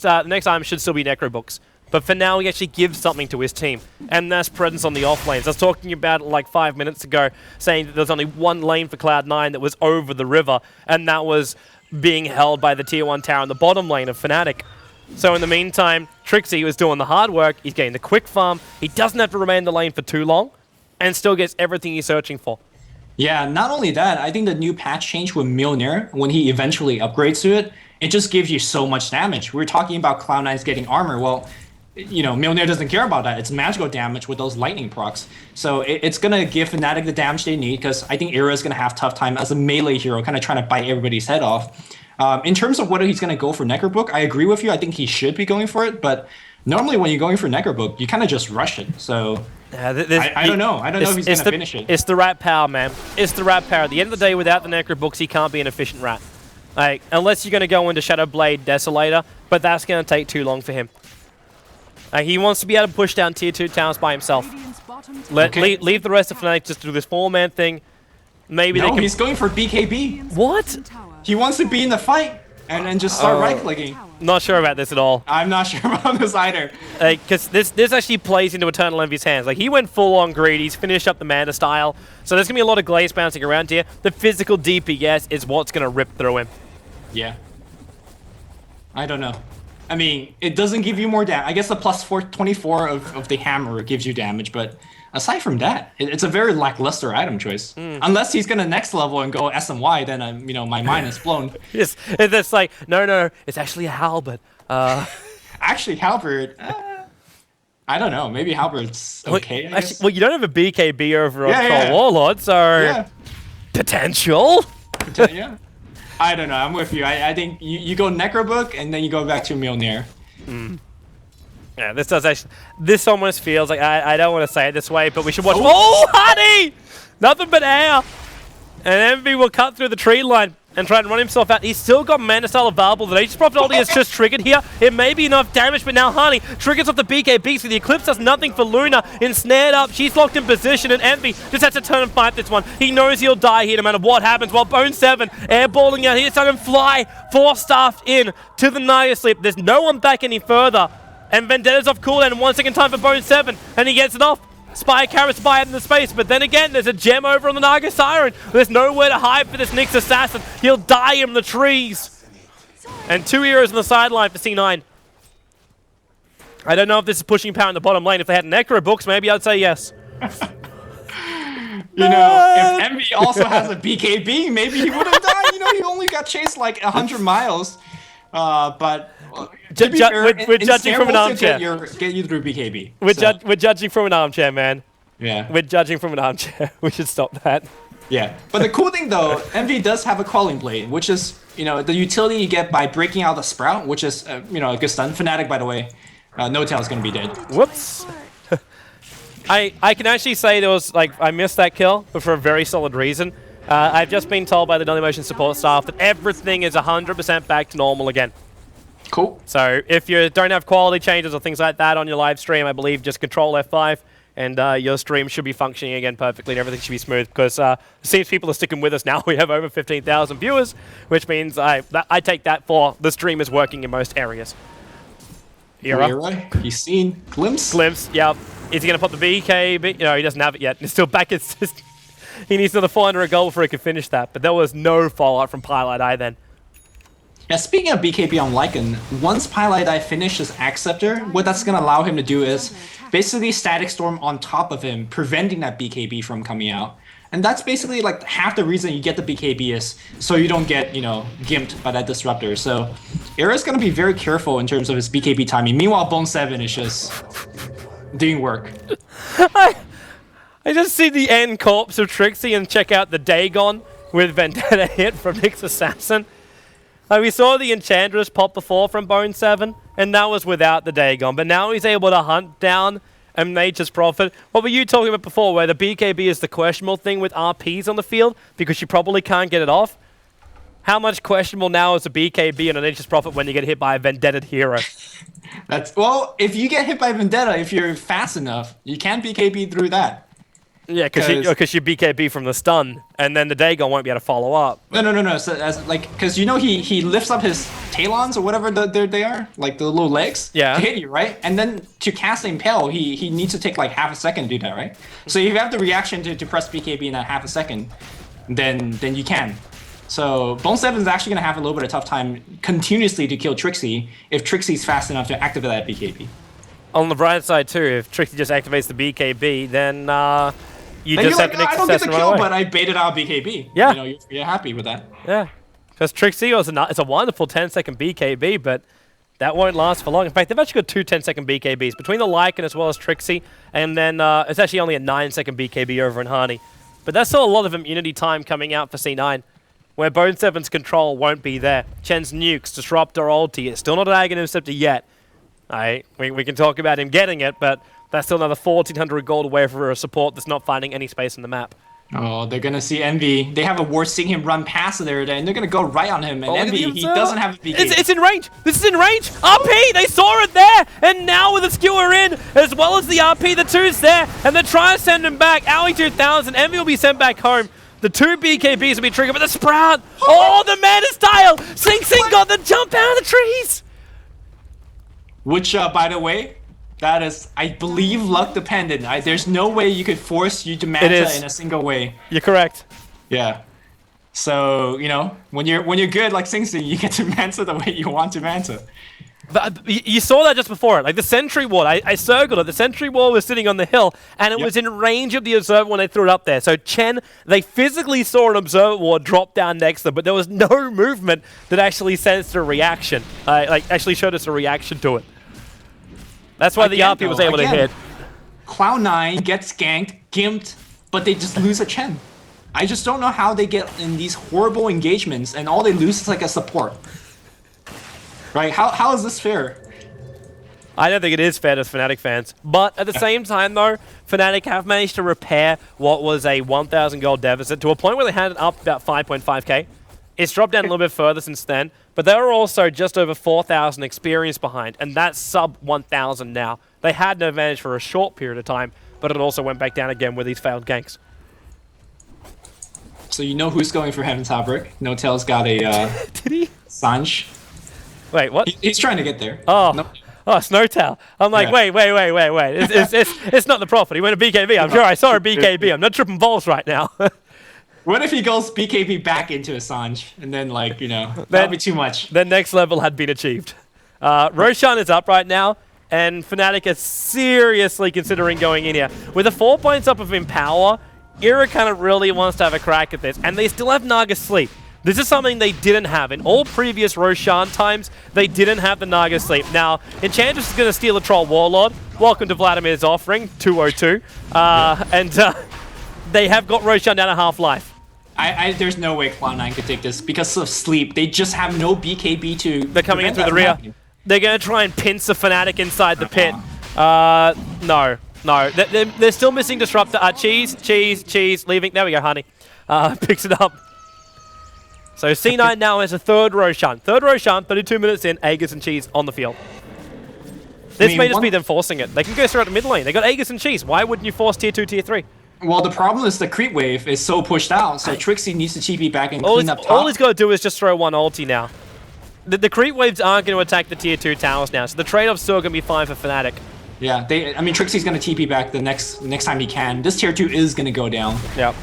item should still be Necrobooks, but for now he actually gives something to his team, and that's presence on the off lanes. I was talking about it like 5 minutes ago, saying that there's only one lane for Cloud9 that was over the river, and that was being held by the tier 1 tower in the bottom lane of Fnatic. So in the meantime, Trixie was doing the hard work, he's getting the quick farm, he doesn't have to remain in the lane for too long, and still gets everything he's searching for. Yeah, not only that, I think the new patch change with Mjolnir, when he eventually upgrades to it, it just gives you so much damage. We were talking about Cloud9's getting armor. Well, you know, Mjolnir doesn't care about that. It's magical damage with those lightning procs. So it's going to give Fnatic the damage they need, because I think Era is going to have a tough time as a melee hero, kind of trying to bite everybody's head off. In terms of whether he's going to go for Necrobook, I agree with you. I think he should be going for it, but normally when you're going for Necrobook, you kind of just rush it. So I don't know. I don't know if he's going to finish it. It's the rat power, man. It's the rat power. At the end of the day, without the Necrobooks, he can't be an efficient rat. Like, unless you're going to go into Shadowblade Desolator, but that's going to take too long for him. He wants to be able to push down tier 2 towers by himself. Leave the rest of Fnatic just to do this 4-man thing. Maybe they can... he's going for BKB. What? He wants to be in the fight and then just start right-clicking. Not sure about this at all. I'm not sure about this either. Because this actually plays into Eternal Envy's hands. Like, he went full-on greed. He's finished up the mana style. So there's going to be a lot of glaze bouncing around here. The physical DPS is what's going to rip through him. Yeah. I don't know. I mean, it doesn't give you more damage. I guess the plus 24 of the hammer gives you damage, but aside from that, it's a very lackluster item choice. Unless he's gonna next level and go SMY, then you know, my mind is blown. Yes, it's like no, it's actually a halberd. Actually, halberd. I don't know. Maybe halberd's okay. Well, you don't have a BKB over on Troll Warlord, so potential. Yeah. I don't know. I'm with you. I think you go Necrobook and then you go back to Mjolnir. Yeah, this does actually. This almost feels like I don't want to say it this way, but we should watch. Oh, honey! Nothing but air. And Envy will cut through the tree line and try and run himself out. He's still got Mana Style available. The Nature's Prophet ulti is just triggered here. It may be enough damage, but now Honey triggers off the BKB, so the Eclipse does nothing for Luna. Ensnared up, she's locked in position, and Envy just has to turn and fight this one. He knows he'll die here no matter what happens, while Bone 7 airballing out here, trying to fly 4-staffed in to the Naya Sleep. There's no one back any further. And Vendetta's off cooldown in 1 second time for Bone 7, and he gets it off. Spy carrots by in the space, but then again, there's a gem over on the Naga Siren. There's nowhere to hide for this Nyx assassin. He'll die in the trees. And 2 heroes on the sideline for C9. I don't know if this is pushing power in the bottom lane. If they had Necrobooks, maybe I'd say yes. You know, if Envy also has a BKB, maybe he would have died. You know, he only got chased like 100 miles. But we're judging from an armchair. Get you through BKB. We're judging from an armchair, man. Yeah. We're judging from an armchair. We should stop that. Yeah. But the cool thing though, Envy does have a Quelling Blade, which is, you know, the utility you get by breaking out the Sprout, which is, you know, a good stun. Fnatic, by the way, No-Tail's gonna be dead. Whoops. I can actually say there was, like, I missed that kill, but for a very solid reason. I've just been told by the Dailymotion support staff that everything is 100% back to normal again. Cool. So if you don't have quality changes or things like that on your live stream, I believe just control F5, and your stream should be functioning again perfectly, and everything should be smooth, because it seems people are sticking with us now. We have over 15,000 viewers, which means I take that for the stream is working in most areas. Era, he's seen. Glimpse? Glimpse, yep. Is he going to pop the BKB? No, he doesn't have it yet. He's still back. It's just, he needs another 400 gold before he can finish that, but there was no fallout from Pilot Eye then. Yeah, speaking of BKB on Lycan, once Pilot Eye finishes Acceptor, what that's going to allow him to do is basically Static Storm on top of him, preventing that BKB from coming out. And that's basically like half the reason you get the BKB is so you don't get, you know, gimped by that Disruptor. So Era's going to be very careful in terms of his BKB timing. Meanwhile, Bone 7 is just doing work. I just see the end corpse of Trixie and check out the Dagon with Vendetta hit from Nick's Assassin. We saw the Enchantress pop before from Bone 7, and that was without the Dagon. But now he's able to hunt down Nature's Prophet. What were you talking about before, where the BKB is the questionable thing with RPs on the field, because you probably can't get it off? How much questionable now is a BKB and a Nature's Prophet when you get hit by a Vendetta hero? Well, if you get hit by Vendetta, if you're fast enough, you can BKB through that. Yeah, because you BKB from the stun, and then the Dagon won't be able to follow up. No. So because you know he lifts up his talons or whatever they are, like the little legs, yeah, to hit you, right? And then to cast Impale, he needs to take like half a second to do that, right? So if you have the reaction to press BKB in that half a second, then you can. So Bone 7 is actually gonna have a little bit of tough time continuously to kill Trixie if Trixie's fast enough to activate that BKB. On the bright side too, if Trixie just activates the BKB, then you just have to I don't get the kill, but I baited out BKB. Yeah. You know, you're happy with that. Yeah. Because Trixie it's a wonderful 10-second BKB, but that won't last for long. In fact, they've actually got two 10-second BKBs, between the Lycan as well as Trixie, and then it's actually only a 9-second BKB over in Harney. But that's still a lot of immunity time coming out for C9, where Bone 7's control won't be there. Chen's nukes, Disruptor, ulti, it's still not an Aghanim Scepter yet. We can talk about him getting it, but that's still another 1,400 gold away for a support that's not finding any space in the map. Oh, they're gonna see Envy. They have a ward seeing him run past there, and they're gonna go right on him. And Envy, he doesn't have a BKB. It's in range. This is in range. RP, they saw it there, and now with the skewer in, as well as the RP, the two's there, and they're trying to send him back. Owie 2000, Envy will be sent back home. The two BKBs will be triggered, but the Sprout. Oh, the Mana Style. Sing got the jump out of the trees. Which, by the way, that is, I believe, luck dependent. There's no way you could force you to Manta in a single way. You're correct. Yeah. So, you know, when you're good like Sing Sing, you get to Manta the way you want to Manta. But you saw that just before it. Like the Sentry Ward, I circled it. The Sentry Ward was sitting on the hill, and it was in range of the Observer when they threw it up there. So Chen, they physically saw an Observer Ward drop down next to them, but there was no movement that actually sensed a reaction. Actually showed us a reaction to it. That's why the RP was able to hit. Cloud9 gets ganked, gimped, but they just lose a Chen. I just don't know how they get in these horrible engagements and all they lose is like a support. Right? How is this fair? I don't think it is fair to Fnatic fans. But at the same time, though, Fnatic have managed to repair what was a 1,000 gold deficit to a point where they had it up about 5.5k. It's dropped down a little bit further since then, but they were also just over 4,000 experience behind, and that's sub 1,000 now. They had an advantage for a short period of time, but it also went back down again with these failed ganks. So you know who's going for Heaven's Outbreak? No-Tail's got a Did he? Sanj. Wait, what? He's trying to get there. Oh, no. Oh, Snowtail. I'm like, wait. It's not the Prophet. He went to BKB. I'm sure I saw a BKB. I'm not tripping balls right now. What if he goes BKB back into Assange, and then, like, you know, that'd be too much. The next level had been achieved. Roshan is up right now, and Fnatic is seriously considering going in here. With the 4 points up of Empower, Era kind of really wants to have a crack at this, and they still have Naga Sleep. This is something they didn't have. In all previous Roshan times, they didn't have the Naga Sleep. Now, Enchantress is going to steal a Troll Warlord. Welcome to Vladimir's offering, 202. They have got Roshan down to half-life. There's no way Cloud9 could take this because of sleep. They just have no BKB to. They're coming in through the rear. They're going to try and pinch the Fnatic inside the pit. No. They're still missing Disruptor. Cheese, leaving. There we go, honey. Picks it up. So C9 now has a third Roshan. 32 minutes in, Aegis and Cheese on the field. This may just be them forcing it. They can go straight to mid lane. They got Aegis and Cheese. Why wouldn't you force tier 2, tier 3? Well, the problem is the creep wave is so pushed out, so Trixie needs to TP back and clean up top. All he's got to do is just throw one ulti now. The creep waves aren't going to attack the tier 2 towers now, so the trade-off's still going to be fine for Fnatic. Yeah, I mean, Trixie's going to TP back the next time he can. This tier 2 is going to go down. Yep.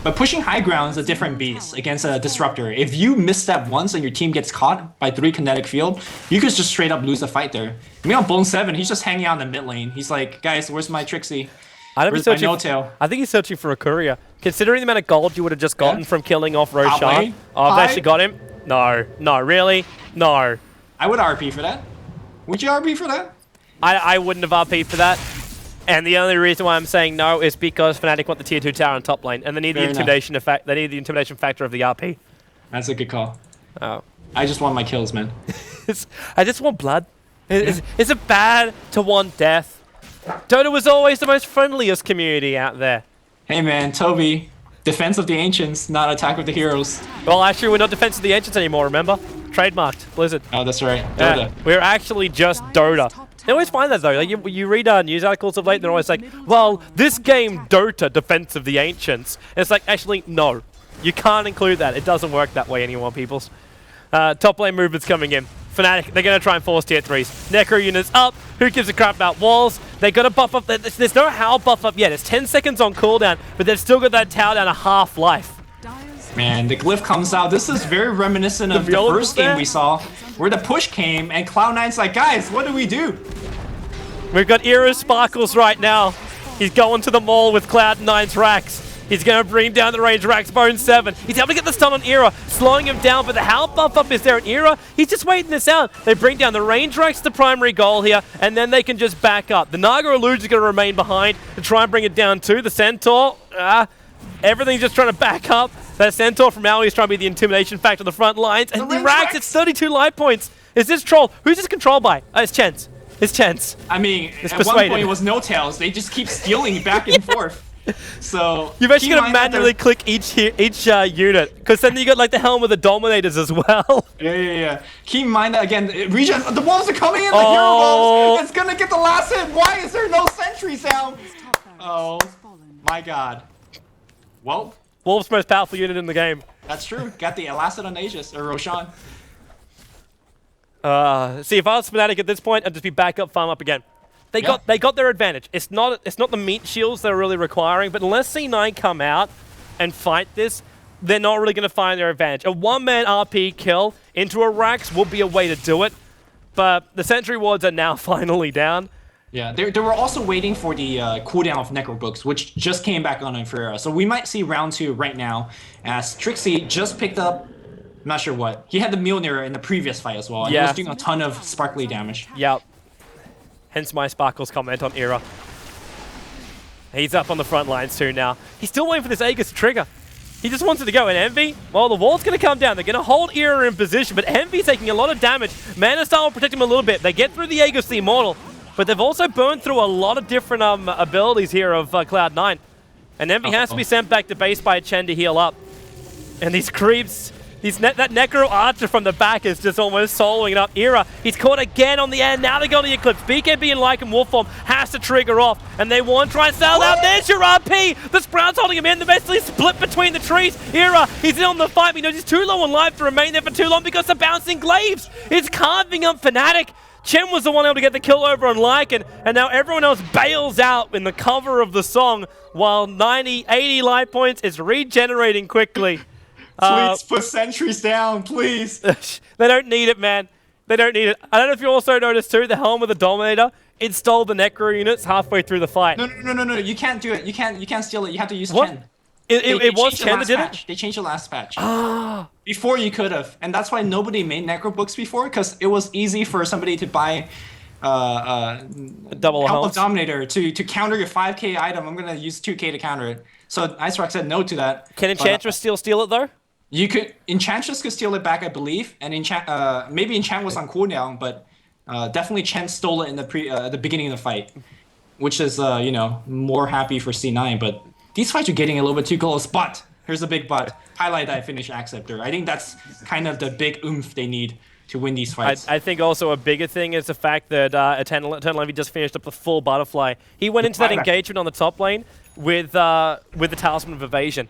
But pushing high ground is a different beast against a Disruptor. If you misstep once and your team gets caught by 3 kinetic field, you could just straight up lose the fight there. Meanwhile, Bone 7, he's just hanging out in the mid lane. He's like, guys, where's my Trixie? Where's my no-tail? I think he's searching for a courier. Considering the amount of gold you would have just gotten from killing off Roshan. Oh, I've actually got him. No, really? No. I would RP for that. Would you RP for that? I wouldn't have RP for that. And the only reason why I'm saying no is because Fnatic want the tier 2 tower on top lane, and they need the intimidation effect. They need the intimidation factor of the RP. That's a good call. Oh. I just want my kills, man. I just want blood. Is it bad to want death? Dota was always the most friendliest community out there. Hey man, Toby, defense of the ancients, not attack of the heroes. Well, actually, we're not defense of the ancients anymore, remember? Trademarked, Blizzard. Oh, that's right, Dota. Yeah, we're actually just Dota. They always find that though, like you read news articles of late and they're always like, well, this game Dota, defense of the ancients. And it's like, actually, no. You can't include that. It doesn't work that way anymore, peoples. Top lane movements coming in. Fnatic, they're going to try and force tier 3s. Necro units up. Who gives a crap about walls? They got to buff up. There's no Howl buff up yet. It's 10 seconds on cooldown, but they've still got that tower down a half life. Man, the glyph comes out. This is very reminiscent of the first game we saw, where the push came and Cloud9's like, guys, what do we do? We've got Era Sparkles right now. He's going to the mall with Cloud9's Rax. He's going to bring down the range Rax Bone 7. He's able to get the stun on Era, slowing him down, but the Howl buff up is there in Era. He's just waiting this out. They bring down the range Rax, the primary goal here, and then they can just back up. The Naga Illusion is going to remain behind to try and bring it down too. The Centaur, everything's just trying to back up. That Centaur from Maui is trying to be the intimidation factor on the front lines. And the Rax, it's 32 life points. Is this Troll? Who's this controlled by? It's Chance. It's Chance. I mean, at one point it was no tails. They just keep stealing back and forth. So you've actually got to manually click each unit, because then you got like the helm of the Dominators as well. Yeah. Keep in mind that again, regen. The walls are coming in. The hero walls. It's gonna get the last hit. Why is there no sentry sound? Oh my God. Well, Wolf's most powerful unit in the game. That's true. Got the last hit on Aegis or Roshan. See, if I was Fnatic at this point, I'd just be back up, farm up again. They got their advantage. It's not the meat shields they're really requiring, but unless C9 come out and fight this, they're not really going to find their advantage. A one-man RP kill into a Rax would be a way to do it, but the sentry wards are now finally down. Yeah, they were also waiting for the cooldown of Necro Books, which just came back on in Ferreira. So we might see round 2 right now, as Trixie just picked up, I'm not sure what. He had the Mjolnir in the previous fight as well, and he was doing a ton of sparkly damage. Yep. Hence my Sparkles comment on Era. He's up on the front lines too now. He's still waiting for this Aegis to trigger. He just wants it to go. And Envy, well, the wall's going to come down. They're going to hold Era in position, but Envy's taking a lot of damage. Mana Star will protect him a little bit. They get through the Aegis the Immortal, but they've also burned through a lot of different abilities here of Cloud9. And Envy has to be sent back to base by Chen to heal up. And these creeps... that Necro Archer from the back is just almost soloing it up. Era, he's caught again on the end. Now they go to the Eclipse. BKB and Lycan Wolfform has to trigger off, and they want to try and sell out. There's your RP. The Sprout's holding him in. They're basically split between the trees. Era, he's in on the fight, but he knows he's too low on life to remain there for too long because the bouncing glaives is carving up Fnatic. Chen was the one able to get the kill over on Lycan, and now everyone else bails out in the cover of the song while 90, 80 life points is regenerating quickly. Please put sentries down, please. They don't need it, man. They don't need it. I don't know if you also noticed too, the helm of the Dominator installed the Necro units halfway through the fight. No. You can't do it. You can't steal it. You have to use Chen. It was Chen that did it? They changed the last patch. Before you could have. And that's why nobody made Necro books before, because it was easy for somebody to buy a double Helm of Dominator to counter your 5k item. I'm going to use 2k to counter it. So Ice Rock said no to that. Can Enchantress still steal it though? You could. Enchantress could steal it back, I believe, and maybe Enchant was on cooldown, but definitely Chen stole it in the beginning of the fight, which is more happy for C9. But these fights are getting a little bit too close. But here's a big but. Highlight that finish Acceptor. I think that's kind of the big oomph they need to win these fights. I think also a bigger thing is the fact that Eternal Envy just finished up the full butterfly. He went into that engagement on the top lane with the Talisman of Evasion.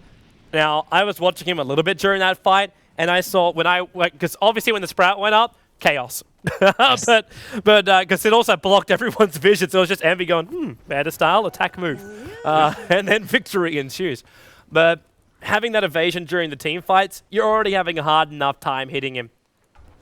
Now, I was watching him a little bit during that fight, and I saw because obviously when the Sprout went up, chaos. Yes. but because it also blocked everyone's vision, so it was just Envy going, better style, attack move. And then victory ensues. But having that evasion during the team fights, you're already having a hard enough time hitting him.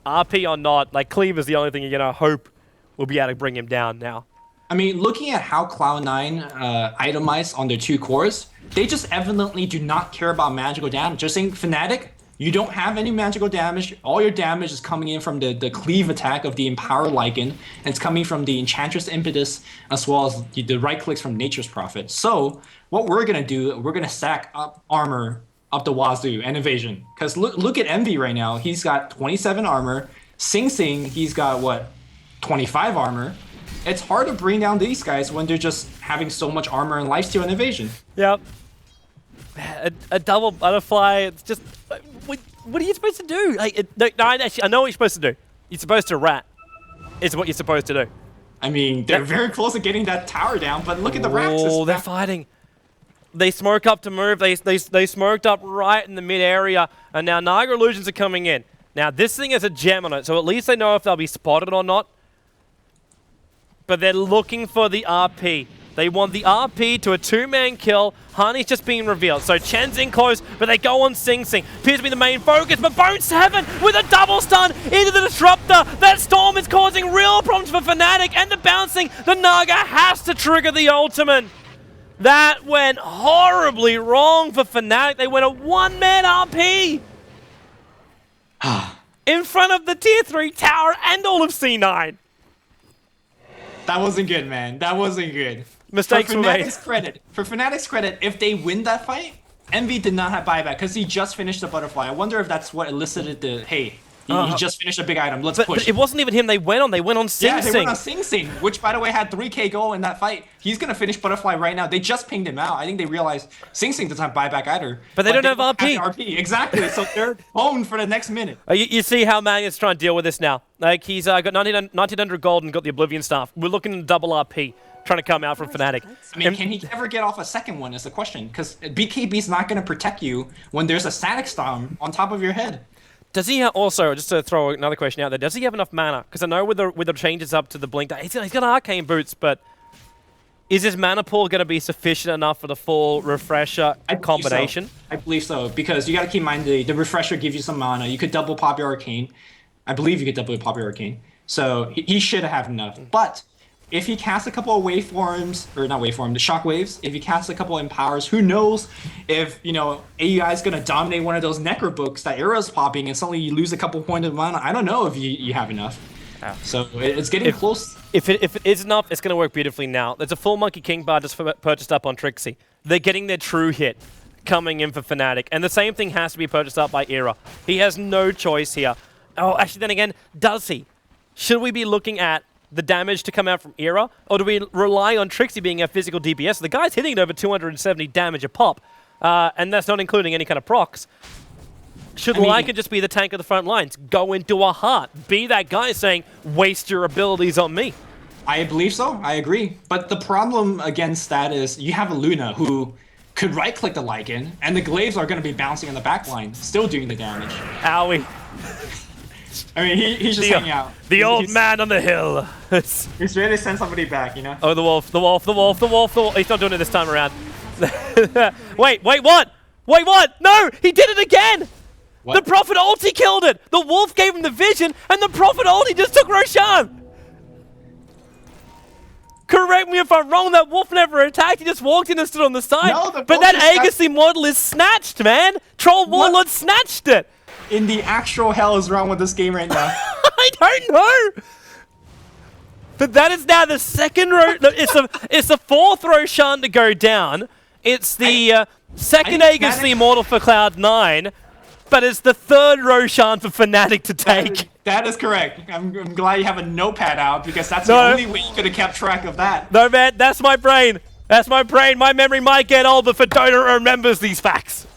RP or not, like Cleaver's the only thing you're going to hope will be able to bring him down now. I mean, looking at how Cloud9 itemized on their 2 cores, they just evidently do not care about magical damage. Just saying, Fnatic, you don't have any magical damage. All your damage is coming in from the cleave attack of the Empower Lycan, and it's coming from the Enchantress Impetus, as well as the right clicks from Nature's Prophet. So, what we're going to do, we're going to stack up armor up the wazoo and evasion. Because look at Envy right now. He's got 27 armor. Sing Sing, he's got, what, 25 armor. It's hard to bring down these guys when they're just having so much armor and lifesteal and evasion. Yep. A double butterfly, it's just... What are you supposed to do? Like, I know what you're supposed to do. You're supposed to rat. Is what you're supposed to do. I mean, they're very close to getting that tower down, but look at the racks. Oh, they're fighting. They smoke up to move. They smoked up right in the mid area, and now Naga Illusions are coming in. Now, this thing has a gem on it, so at least they know if they'll be spotted or not. But they're looking for the RP. They want the RP to a 2-man kill. Honey's just being revealed. So Chen's in close, but they go on Sing Sing. Appears to be the main focus, but Bone7 with a double stun into the Disruptor. That Storm is causing real problems for Fnatic, and the bouncing. The Naga has to trigger the ultimate. That went horribly wrong for Fnatic. They went a 1-man RP. In front of the tier 3 tower and all of C9. That wasn't good, man. That wasn't good. Mistakes were made. For Fnatic's credit, if they win that fight, Envy did not have buyback because he just finished the butterfly. I wonder if that's what elicited the, hey, he just finished a big item, let's push. But it wasn't even him they went on Sing Sing. Yeah, they went on Sing Sing, which, by the way, had 3k goal in that fight. He's going to finish butterfly right now. They just pinged him out. I think they realized Sing Sing doesn't have buyback either. But they don't have RP. RP. Exactly, so they're owned for the next minute. You see how Magnet's trying to deal with this now. Like, he's got 1900 gold and got the Oblivion Staff. We're looking at double RP. Trying to come out from Fnatic. I mean, can he ever get off a second one is the question. Because BKB's not going to protect you when there's a static storm on top of your head. Does he also, just to throw another question out there, does he have enough mana? Because I know with the changes up to the Blink, he's got Arcane Boots, but is his mana pool going to be sufficient enough for the full Refresher combination? I believe so, because you got to keep in mind the Refresher gives you some mana. You could double pop your Arcane. I believe you could double pop your Arcane. So he should have enough. But if he casts a couple of waveforms, or not waveform, the shockwaves, if he casts a couple of empowers, who knows if, AUI is going to dominate one of those Necro books that Era's popping and suddenly you lose a couple points of mana. I don't know if you have enough. Yeah. So it's getting close. If it is enough, it's going to work beautifully now. There's a full Monkey King bar just purchased up on Trixie. They're getting their true hit coming in for Fnatic. And the same thing has to be purchased up by Era. He has no choice here. Oh, actually, then again, does he? Should we be looking at the damage to come out from Era, or do we rely on Trixie being a physical DPS? The guy's hitting over 270 damage a pop, and that's not including any kind of procs. Should Lycan just be the tank of the front lines? Go into a heart. Be that guy saying, waste your abilities on me. I believe so. I agree. But the problem against that is you have a Luna who could right-click the Lycan, and the Glaives are going to be bouncing on the back line, still doing the damage. Owie. I mean, he's just hanging out. The old man on the hill. He's ready to send somebody back, Oh, the wolf, the wolf, the wolf, the wolf, the wolf. He's not doing it this time around. Wait, what? Wait, what? No, he did it again. What? The Prophet ulti killed it. The wolf gave him the vision, and the Prophet ulti just took Roshan. Correct me if I'm wrong, that wolf never attacked. He just walked in and stood on the side. No, but that Agassi model is snatched, man. Troll Warlord snatched it. In the actual hell is wrong with this game right now? I don't know. But that is now the second it's the fourth Roshan to go down. It's the second Agassi model for Cloud9, but it's the third Roshan for Fnatic to take. That is correct. I'm glad you have a notepad out, because that's the only way you could have kept track of that. No, man, that's my brain. That's my brain. My memory might get old, but for Dota remembers these facts.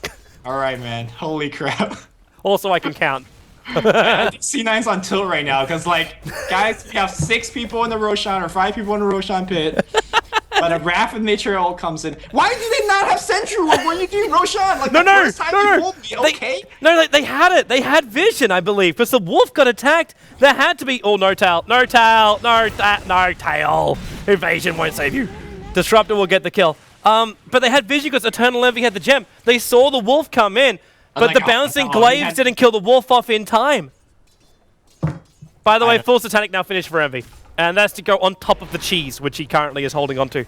All right, man. Holy crap. Also, I can count. I think C9's on tilt right now because, like, guys, we have 6 people in the Roshan or 5 people in the Roshan pit. But a Wrath of Nature all comes in. Why do they not have Sentry when you do Roshan? Like, the first time you pulled me, okay? They had it. They had vision, I believe, because the wolf got attacked. There had to be... Oh, no tail. No tail. No tail. Evasion won't save you. Disruptor will get the kill. But they had vision because Eternal Envy had the gem. They saw the wolf come in, but the bouncing glaives didn't kill the wolf off in time. By the way, full Satanic now finished for Envy. And that's to go on top of the cheese, which he currently is holding on to.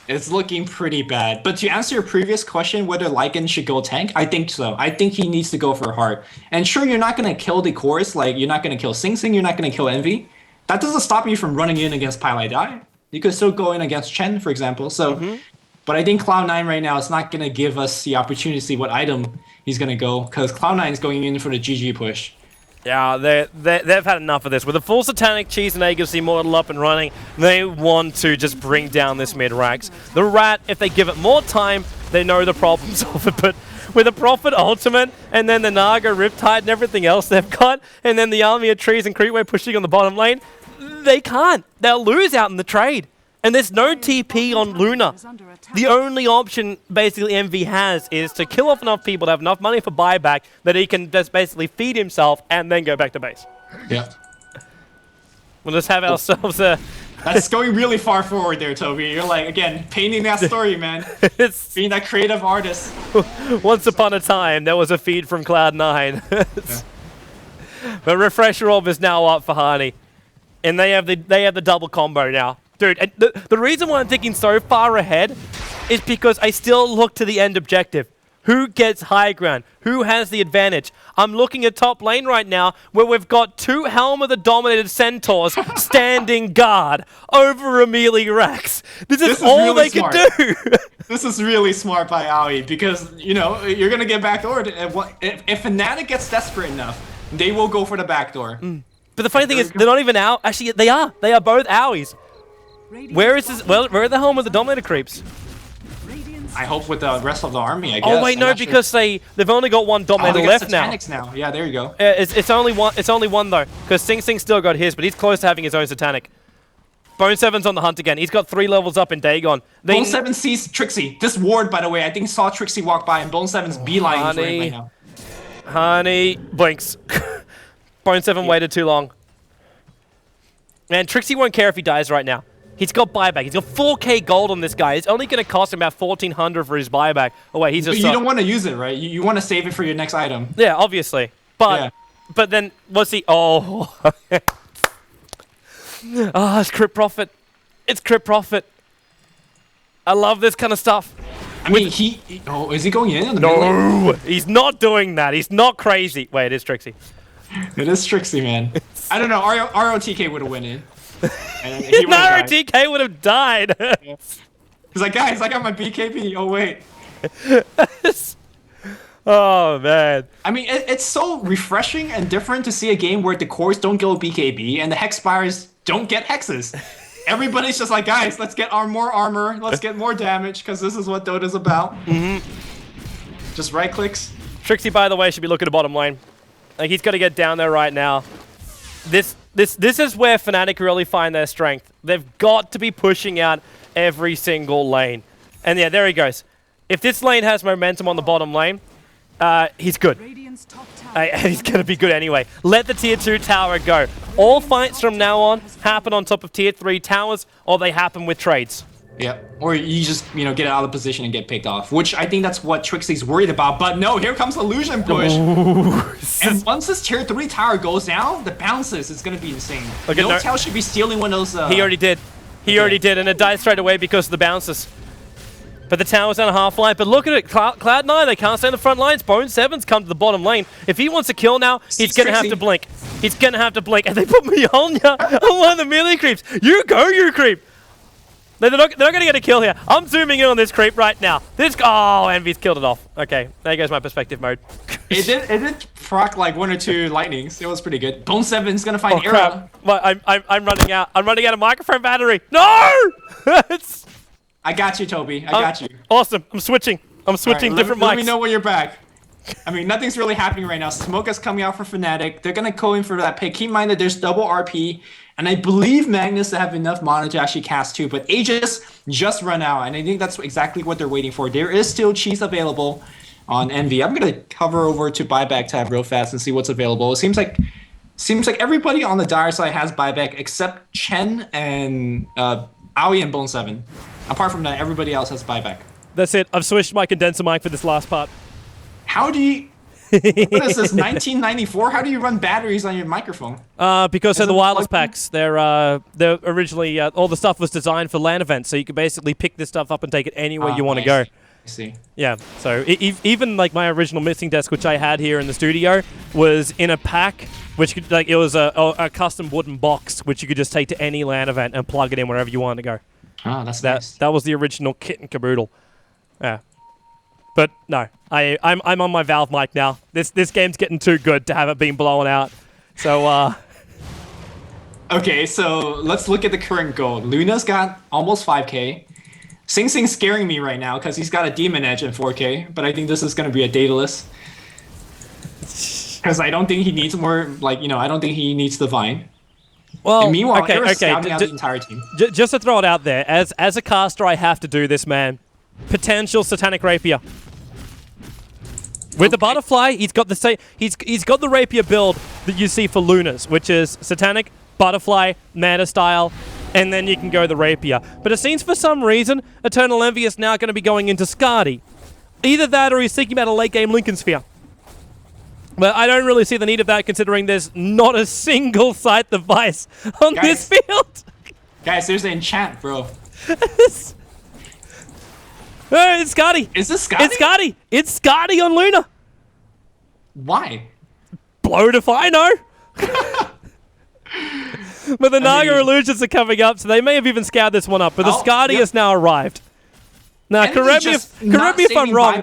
It's looking pretty bad. But to answer your previous question, whether Lycan should go tank, I think so. I think he needs to go for heart. And sure, you're not going to kill the cores. Like, you're not going to kill Sing Sing. You're not going to kill Envy. That doesn't stop you from running in against Pylai Dai. You could still go in against Chen, for example. So, but I think Cloud9 right now is not going to give us the opportunity to see what item he's going to go. Because Cloud9 is going in for the GG push. Yeah, they've had enough of this. With a full Satanic, Cheese, and Aegis Immortal up and running, they want to just bring down this mid-ranks. The Rat, if they give it more time, they know the problems of it. But with a Prophet Ultimate, and then the Naga, Riptide, and everything else they've got, and then the army of trees and Creepway pushing on the bottom lane, they can't. They'll lose out in the trade. And there's no TP on Luna. The only option basically MV has is to kill off enough people to have enough money for buyback that he can just basically feed himself and then go back to base. Yeah. We'll just have ourselves a... That's going really far forward there, Toby. You're like, again, painting that story, man. It's being that creative artist. Once upon a time, there was a feed from Cloud9. But Refresher Orb is now up for Hani. And they have the double combo now. Dude, and the reason why I'm thinking so far ahead is because I still look to the end objective. Who gets high ground? Who has the advantage? I'm looking at top lane right now where we've got 2 Helm of the Dominated Centaurs standing guard over a melee Rex. This is all really they can do. This is really smart by Aoi because, you know, you're going to get backdoored. If Fnatic gets desperate enough, they will go for the backdoor. But the funny thing is, they're not even out. Actually, they are. They are both Aois. Where is this? Well, where are the home of the Dominator creeps? I hope with the rest of the army, I guess. Oh wait, no, because they've only got 1 Dominator left now. Yeah, there you go. It's only one. It's only one though, because Sing Sing still got his, but he's close to having his own Satanic. Bone Seven's on the hunt again. He's got 3 levels up in Dagon. Bone Seven sees Trixie. This ward, by the way, I think saw Trixie walk by, and Bone Seven's beeline for him right now. Honey blinks. Bone Seven waited too long. Man, Trixie won't care if he dies right now. He's got buyback. He's got 4k gold on this guy. It's only going to cost him about 1,400 for his buyback. Oh wait, he's just... But you don't want to use it, right? You want to save it for your next item. Yeah, obviously. But but then, what's he... Oh. It's Crypt Prophet. It's Crypt Prophet. I love this kind of stuff. I mean, oh, is he going in? No, he's not doing that. He's not crazy. Wait, it is Trixie. It is Trixie, man. I don't know. ROTK would have went in. ROTK would have died. He's like, guys, I got my BKB. Oh, wait. Oh, man. I mean, it's so refreshing and different to see a game where the cores don't go BKB and the Hexspires don't get hexes. Everybody's just like, guys, let's get more armor. Let's get more damage because this is what Dota's about. Just right clicks. Trixie, by the way, should be looking at bottom lane. Like, he's got to get down there right now. This is where Fnatic really find their strength. They've got to be pushing out every single lane. And yeah, there he goes. If this lane has momentum on the bottom lane, he's good. And he's going to be good anyway. Let the tier 2 tower go. All fights from now on happen on top of tier 3 towers, or they happen with trades. Yeah, or you just, get out of position and get picked off, which I think that's what Trixie's worried about. But no, here comes Illusion push. And once this tier 3 tower goes down, the bounces is going to be insane. Notel should be stealing one of those... He already did. He already did, and it died straight away because of the bounces. But the tower's on a half-life. But look at it, Cloud9, they can't stay in the front lines. Bone Seven's come to the bottom lane. If he wants a kill now, he's going to have to blink. He's going to have to blink. And they put Mjolnir on one of the melee creeps. You go, you creep. They're not going to get a kill here. I'm zooming in on this creep right now. Oh, Envy's killed it off. Okay, there goes my perspective mode. It did proc like 1 or 2 lightnings. It was pretty good. Bone Seven's going to find Era. Well, I'm running out. I'm running out of microphone battery. No! I got you, Toby. I got you. Awesome. I'm switching. I'm switching different mics. Let me know when you're back. I mean, nothing's really happening right now. Smoke is coming out for Fnatic. They're going to go in for that pick. Keep in mind that there's double RP. And I believe Magnus to have enough mana to actually cast too. But Aegis just run out. And I think that's exactly what they're waiting for. There is still cheese available on Envy. I'm going to cover over to buyback tab real fast and see what's available. It seems like everybody on the dire side has buyback except Chen and Aoi and Bone 7. Apart from that, everybody else has buyback. That's it. I've switched my condenser mic for this last part. How do you... What is this, 1994? How do you run batteries on your microphone? Because they're the wireless packs. They're originally... all the stuff was designed for LAN events, so you could basically pick this stuff up and take it anywhere you want to go. I see. Yeah, so even like my original mixing desk, which I had here in the studio, was in a pack, which could, like, it was a custom wooden box, which you could just take to any LAN event and plug it in wherever you wanted to go. Oh, that's nice. That was the original kit and caboodle. Yeah. But no, I'm on my Valve mic now. This game's getting too good to have it being blown out. So Okay, so let's look at the current gold. Luna's got almost 5k. Sing Sing's scaring me right now because he's got a Demon Edge in 4k, but I think this is going to be a Daedalus. Because I don't think he needs more, like, you know, I don't think he needs the Vine. Well, and meanwhile, okay. scouting out the entire team. Just to throw it out there, as a caster, I have to do this, man. Potential Satanic Rapier. With the Butterfly, he's got the same. He's got the Rapier build that you see for Lunas, which is Satanic, Butterfly, Mana style, and then you can go the Rapier. But it seems for some reason Eternal Envy is now going to be going into Skadi. Either that, or he's thinking about a late game Lincoln Sphere. But I don't really see the need of that, considering there's not a single site device on this field. Guys, there's an enchant, bro. It's Skadi. Is this Skadi? It's Skadi. It's Skadi on Luna. Why? Blowed if I know. But the Naga illusions are coming up, so they may have even scoured this one up. But the Skadi has now arrived. Now, correct me if I'm wrong.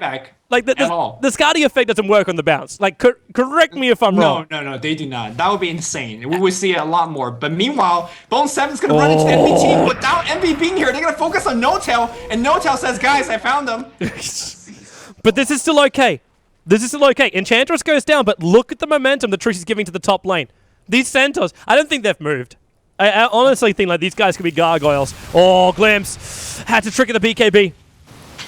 Like the Skadi effect doesn't work on the bounce. Like, correct me if I'm wrong. No, they do not. That would be insane. We would see it a lot more. But meanwhile, Bone 7's gonna run into the Envy team without Envy being here. They're gonna focus on No-Tail, and No-Tail says, "Guys, I found them." But this is still okay. This is still okay. Enchantress goes down, but look at the momentum that Trixie's giving to the top lane. These Centaurs, I don't think they've moved. I honestly think like these guys could be gargoyles. Oh, Glimpse had to trigger the BKB.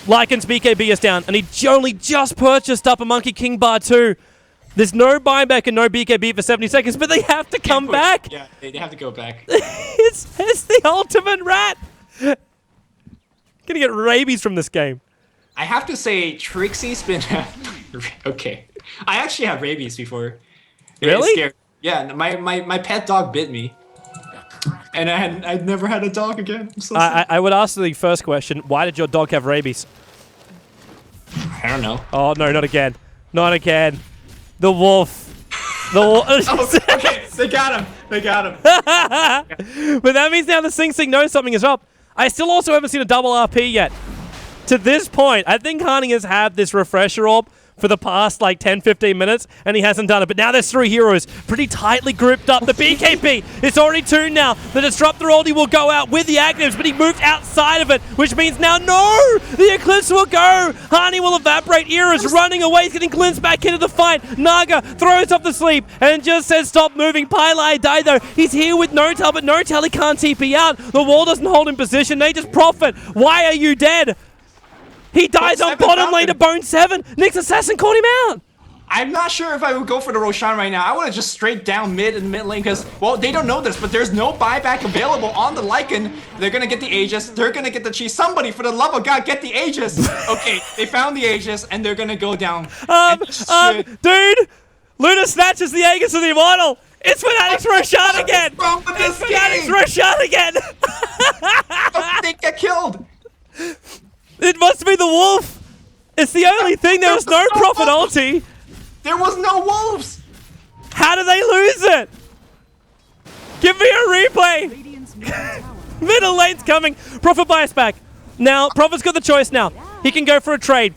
Lycan's BKB is down, and he only just purchased up a Monkey King Bar 2. There's no buyback and no BKB for 70 seconds, but they have to come back. Yeah, they have to go back. it's the ultimate rat. Gonna get rabies from this game. I have to say, Trixie's been... Okay. I actually had rabies before. Really? Scared. Yeah, my pet dog bit me. And I'd never had a dog again. I'm so sad. I would ask the first question, why did your dog have rabies? I don't know. Oh, no, not again. Not again. The wolf. The wolf. Oh, okay, they got him. They got him. But that means now the Sing Sing knows something is up. I still also haven't seen a double RP yet. To this point, I think Hani has had this refresher orb for the past like 10-15 minutes, and he hasn't done it. But now there's 3 heroes pretty tightly grouped up. The BKB, it's already 2 now. The Disruptor ulti will go out with the Agnus, but he moved outside of it, which means now, no! The Eclipse will go! Hani will evaporate. Era's running away. He's getting glimpsed back into the fight. Naga throws off the sleep and just says, stop moving. Pylai died though. He's here with No-Tail, but No-Tail, he can't TP out. The wall doesn't hold in position. They just profit. Why are you dead? He dies on bottom lane to Bone 7. Nyx Assassin caught him out. I'm not sure if I would go for the Roshan right now. I would have just straight down mid and mid lane because, well, they don't know this, but there's no buyback available on the Lycan. They're going to get the Aegis. They're going to get the cheese. Somebody, for the love of God, get the Aegis. Okay, they found the Aegis, and they're going to go down. Dude, Luna snatches the Aegis of the Immortal. It's Fnatic's Roshan again. It's Fnatic's Roshan again. How did they get killed? It must be the wolf! It's the only thing, there was no Prophet ulti! There was no wolves! How did they lose it? Give me a replay! Middle lane's coming! Prophet bias back. Now, Prophet's got the choice now. He can go for a trade.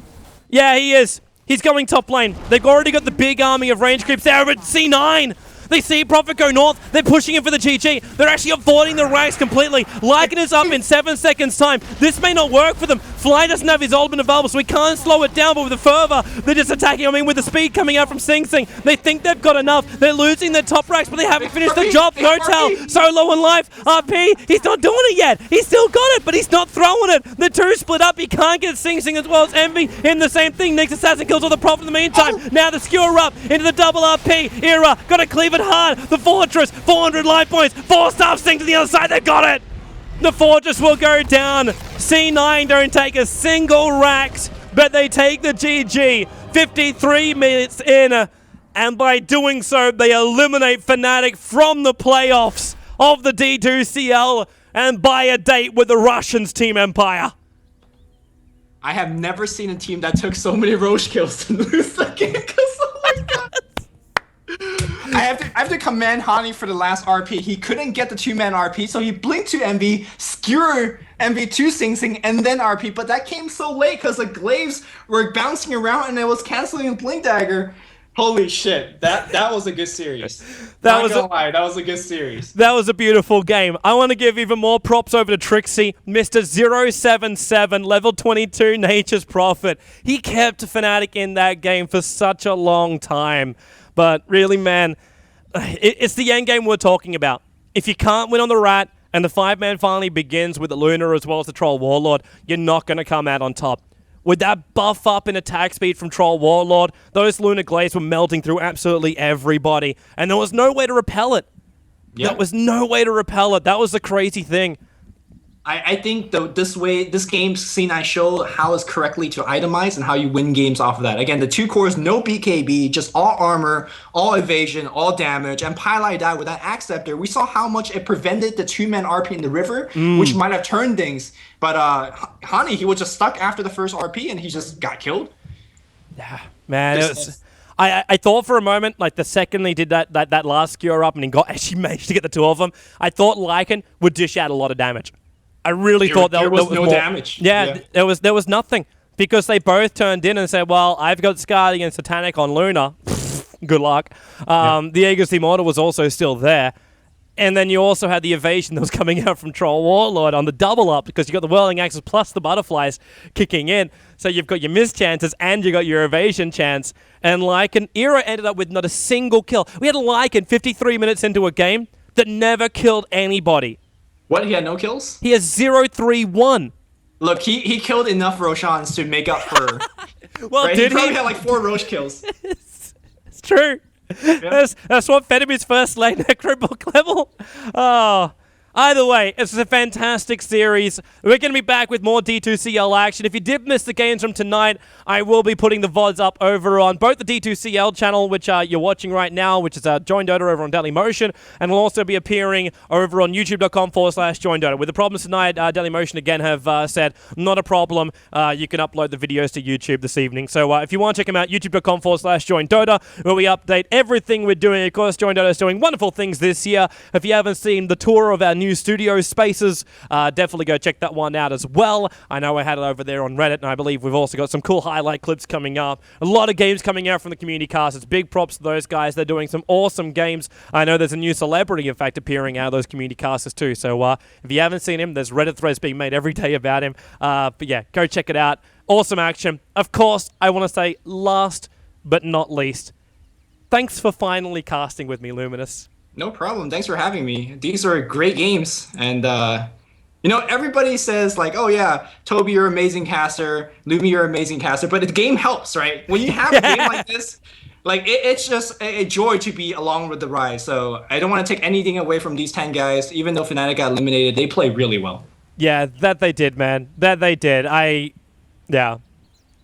Yeah, he is. He's going top lane. They've already got the big army of range creeps there at C9! They see Prophet go north. They're pushing him for the GG. They're actually avoiding the ranks completely. Lycan is up in 7 seconds time. This may not work for them. Fly doesn't have his ultimate available, so he can't slow it down, but with the fervor, they're just attacking. I mean, with the speed coming out from Sing Sing, they think they've got enough. They're losing their top racks, but they haven't finished the job. Notel, so low on life. RP, he's not doing it yet. He's still got it, but he's not throwing it. The two split up. He can't get Sing Sing as well as Envy in the same thing. Next assassin kills all the Prophet in the meantime. Now the skewer up into the double RP. Era, gotta cleave it hard. The Fortress, 400 life points. 4-star Sting to the other side. They got it. The Fortress will go down. C9 don't take a single racks, but they take the GG. 53 minutes in, and by doing so, they eliminate Fnatic from the playoffs of the D2CL and buy a date with the Russians, Team Empire. I have never seen a team that took so many Roche kills to lose the game. Oh my god! I have to commend Hani for the last RP. He couldn't get the 2-man RP, so he blinked to Envy, skewered Envy to Sing Sing, and then RP. But that came so late because the glaives were bouncing around and it was canceling the blink dagger. Holy shit, that was a good series. That was a good series. That was a beautiful game. I want to give even more props over to Trixie, Mr. 077, level 22, Nature's Prophet. He kept Fnatic in that game for such a long time. But really, man, it's the end game we're talking about. If you can't win on the Rat, and the 5-man finally begins with the Luna as well as the Troll Warlord, you're not going to come out on top. With that buff up in attack speed from Troll Warlord, those Lunar Glaives were melting through absolutely everybody. And there was no way to repel it. Yep. There was no way to repel it. That was the crazy thing. I think though this game's C9 show how is correctly to itemize and how you win games off of that. Again, the 2 cores, no BKB, just all armor, all evasion, all damage, and Pylai died with that Axe Scepter. We saw how much it prevented the 2-man RP in the river, which might have turned things. But Hani, he was just stuck after the first RP and he just got killed. Yeah, man. I thought for a moment, like the second they did that last skewer up and he actually managed to get the 2 of them, I thought Lycan would dish out a lot of damage. I really thought there was no damage. Yeah, there was nothing because they both turned in and said, "Well, I've got Scarred against Satanic on Luna. Good luck." The Aegis Immortal was also still there, and then you also had the evasion that was coming out from Troll Warlord on the double up because you got the Whirling Axes plus the Butterflies kicking in. So you've got your miss chances and you got your evasion chance. And Lycan Era ended up with not a single kill. We had Lycan 53 minutes into a game that never killed anybody. What? He had no kills? He has 0-3-1. Look, he killed enough Roshans to make up for... Well, right? did he probably had like 4 Roche kills. It's true. Yeah. That's what fed him his first late Necrobook level. Oh... Either way, it's a fantastic series. We're going to be back with more D2CL action. If you did miss the games from tonight, I will be putting the VODs up over on both the D2CL channel, which you're watching right now, which is Join Dota over on Dailymotion, and will also be appearing over on youtube.com/Join Dota. With the problems tonight, Dailymotion again have said, not a problem. You can upload the videos to YouTube this evening. So if you want to check them out, youtube.com/Join Dota, where we update everything we're doing. Of course, Join Dota is doing wonderful things this year. If you haven't seen the tour of our new studio spaces, definitely go check that one out as well. I know I had it over there on Reddit, and I believe we've also got some cool highlight clips coming up. A lot of games coming out from the community cast. It's big props to those guys. They're doing some awesome games. I know there's a new celebrity, in fact, appearing out of those community casters too. So if you haven't seen him, there's Reddit threads being made every day about him. But yeah, go check it out. Awesome action. Of course, I want to say last but not least, thanks for finally casting with me, Luminous. No problem. Thanks for having me. These are great games. And, you know, everybody says, like, oh, yeah, Toby, you're an amazing caster. Lumi, you're an amazing caster. But the game helps, right? When you have a game like this, like, it's just a joy to be along with the ride. So I don't want to take anything away from these 10 guys. Even though Fnatic got eliminated, they play really well. Yeah, that they did, man. That they did. Yeah.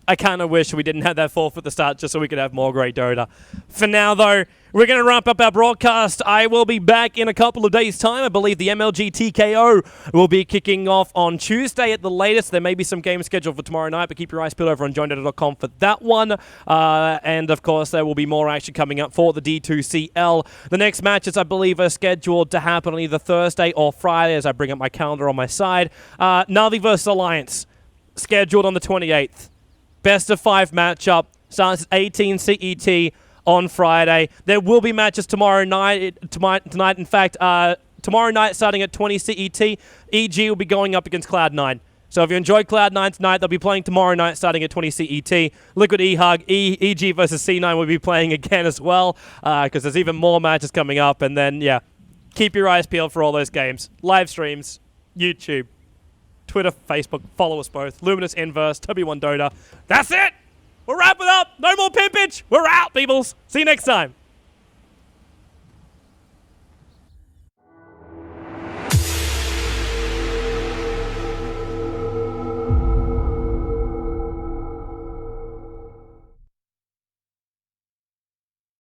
I kind of wish we didn't have that fourth at the start just so we could have more great Dota. For now, though, we're going to wrap up our broadcast. I will be back in a couple of days' time. I believe the MLG TKO will be kicking off on Tuesday at the latest. There may be some games scheduled for tomorrow night, but keep your eyes peeled over on joindota.com for that one. And, of course, there will be more action coming up for the D2CL. The next matches, I believe, are scheduled to happen on either Thursday or Friday as I bring up my calendar on my side. Na'Vi vs. Alliance, scheduled on the 28th. Best of 5 matchup, starts at 18 CET on Friday. There will be matches tomorrow night. Tonight, in fact, tomorrow night starting at 20 CET, EG will be going up against Cloud9. So if you enjoyed Cloud9 tonight, they'll be playing tomorrow night starting at 20 CET. Liquid E-Hug, EG versus C9 will be playing again as well, because there's even more matches coming up. And then, yeah, keep your eyes peeled for all those games. Live streams, YouTube, Twitter, Facebook, follow us both. Luminous, Inverse, TobiWan Dota. That's it! We're wrapping up! No more pimpage! We're out, peoples! See you next time!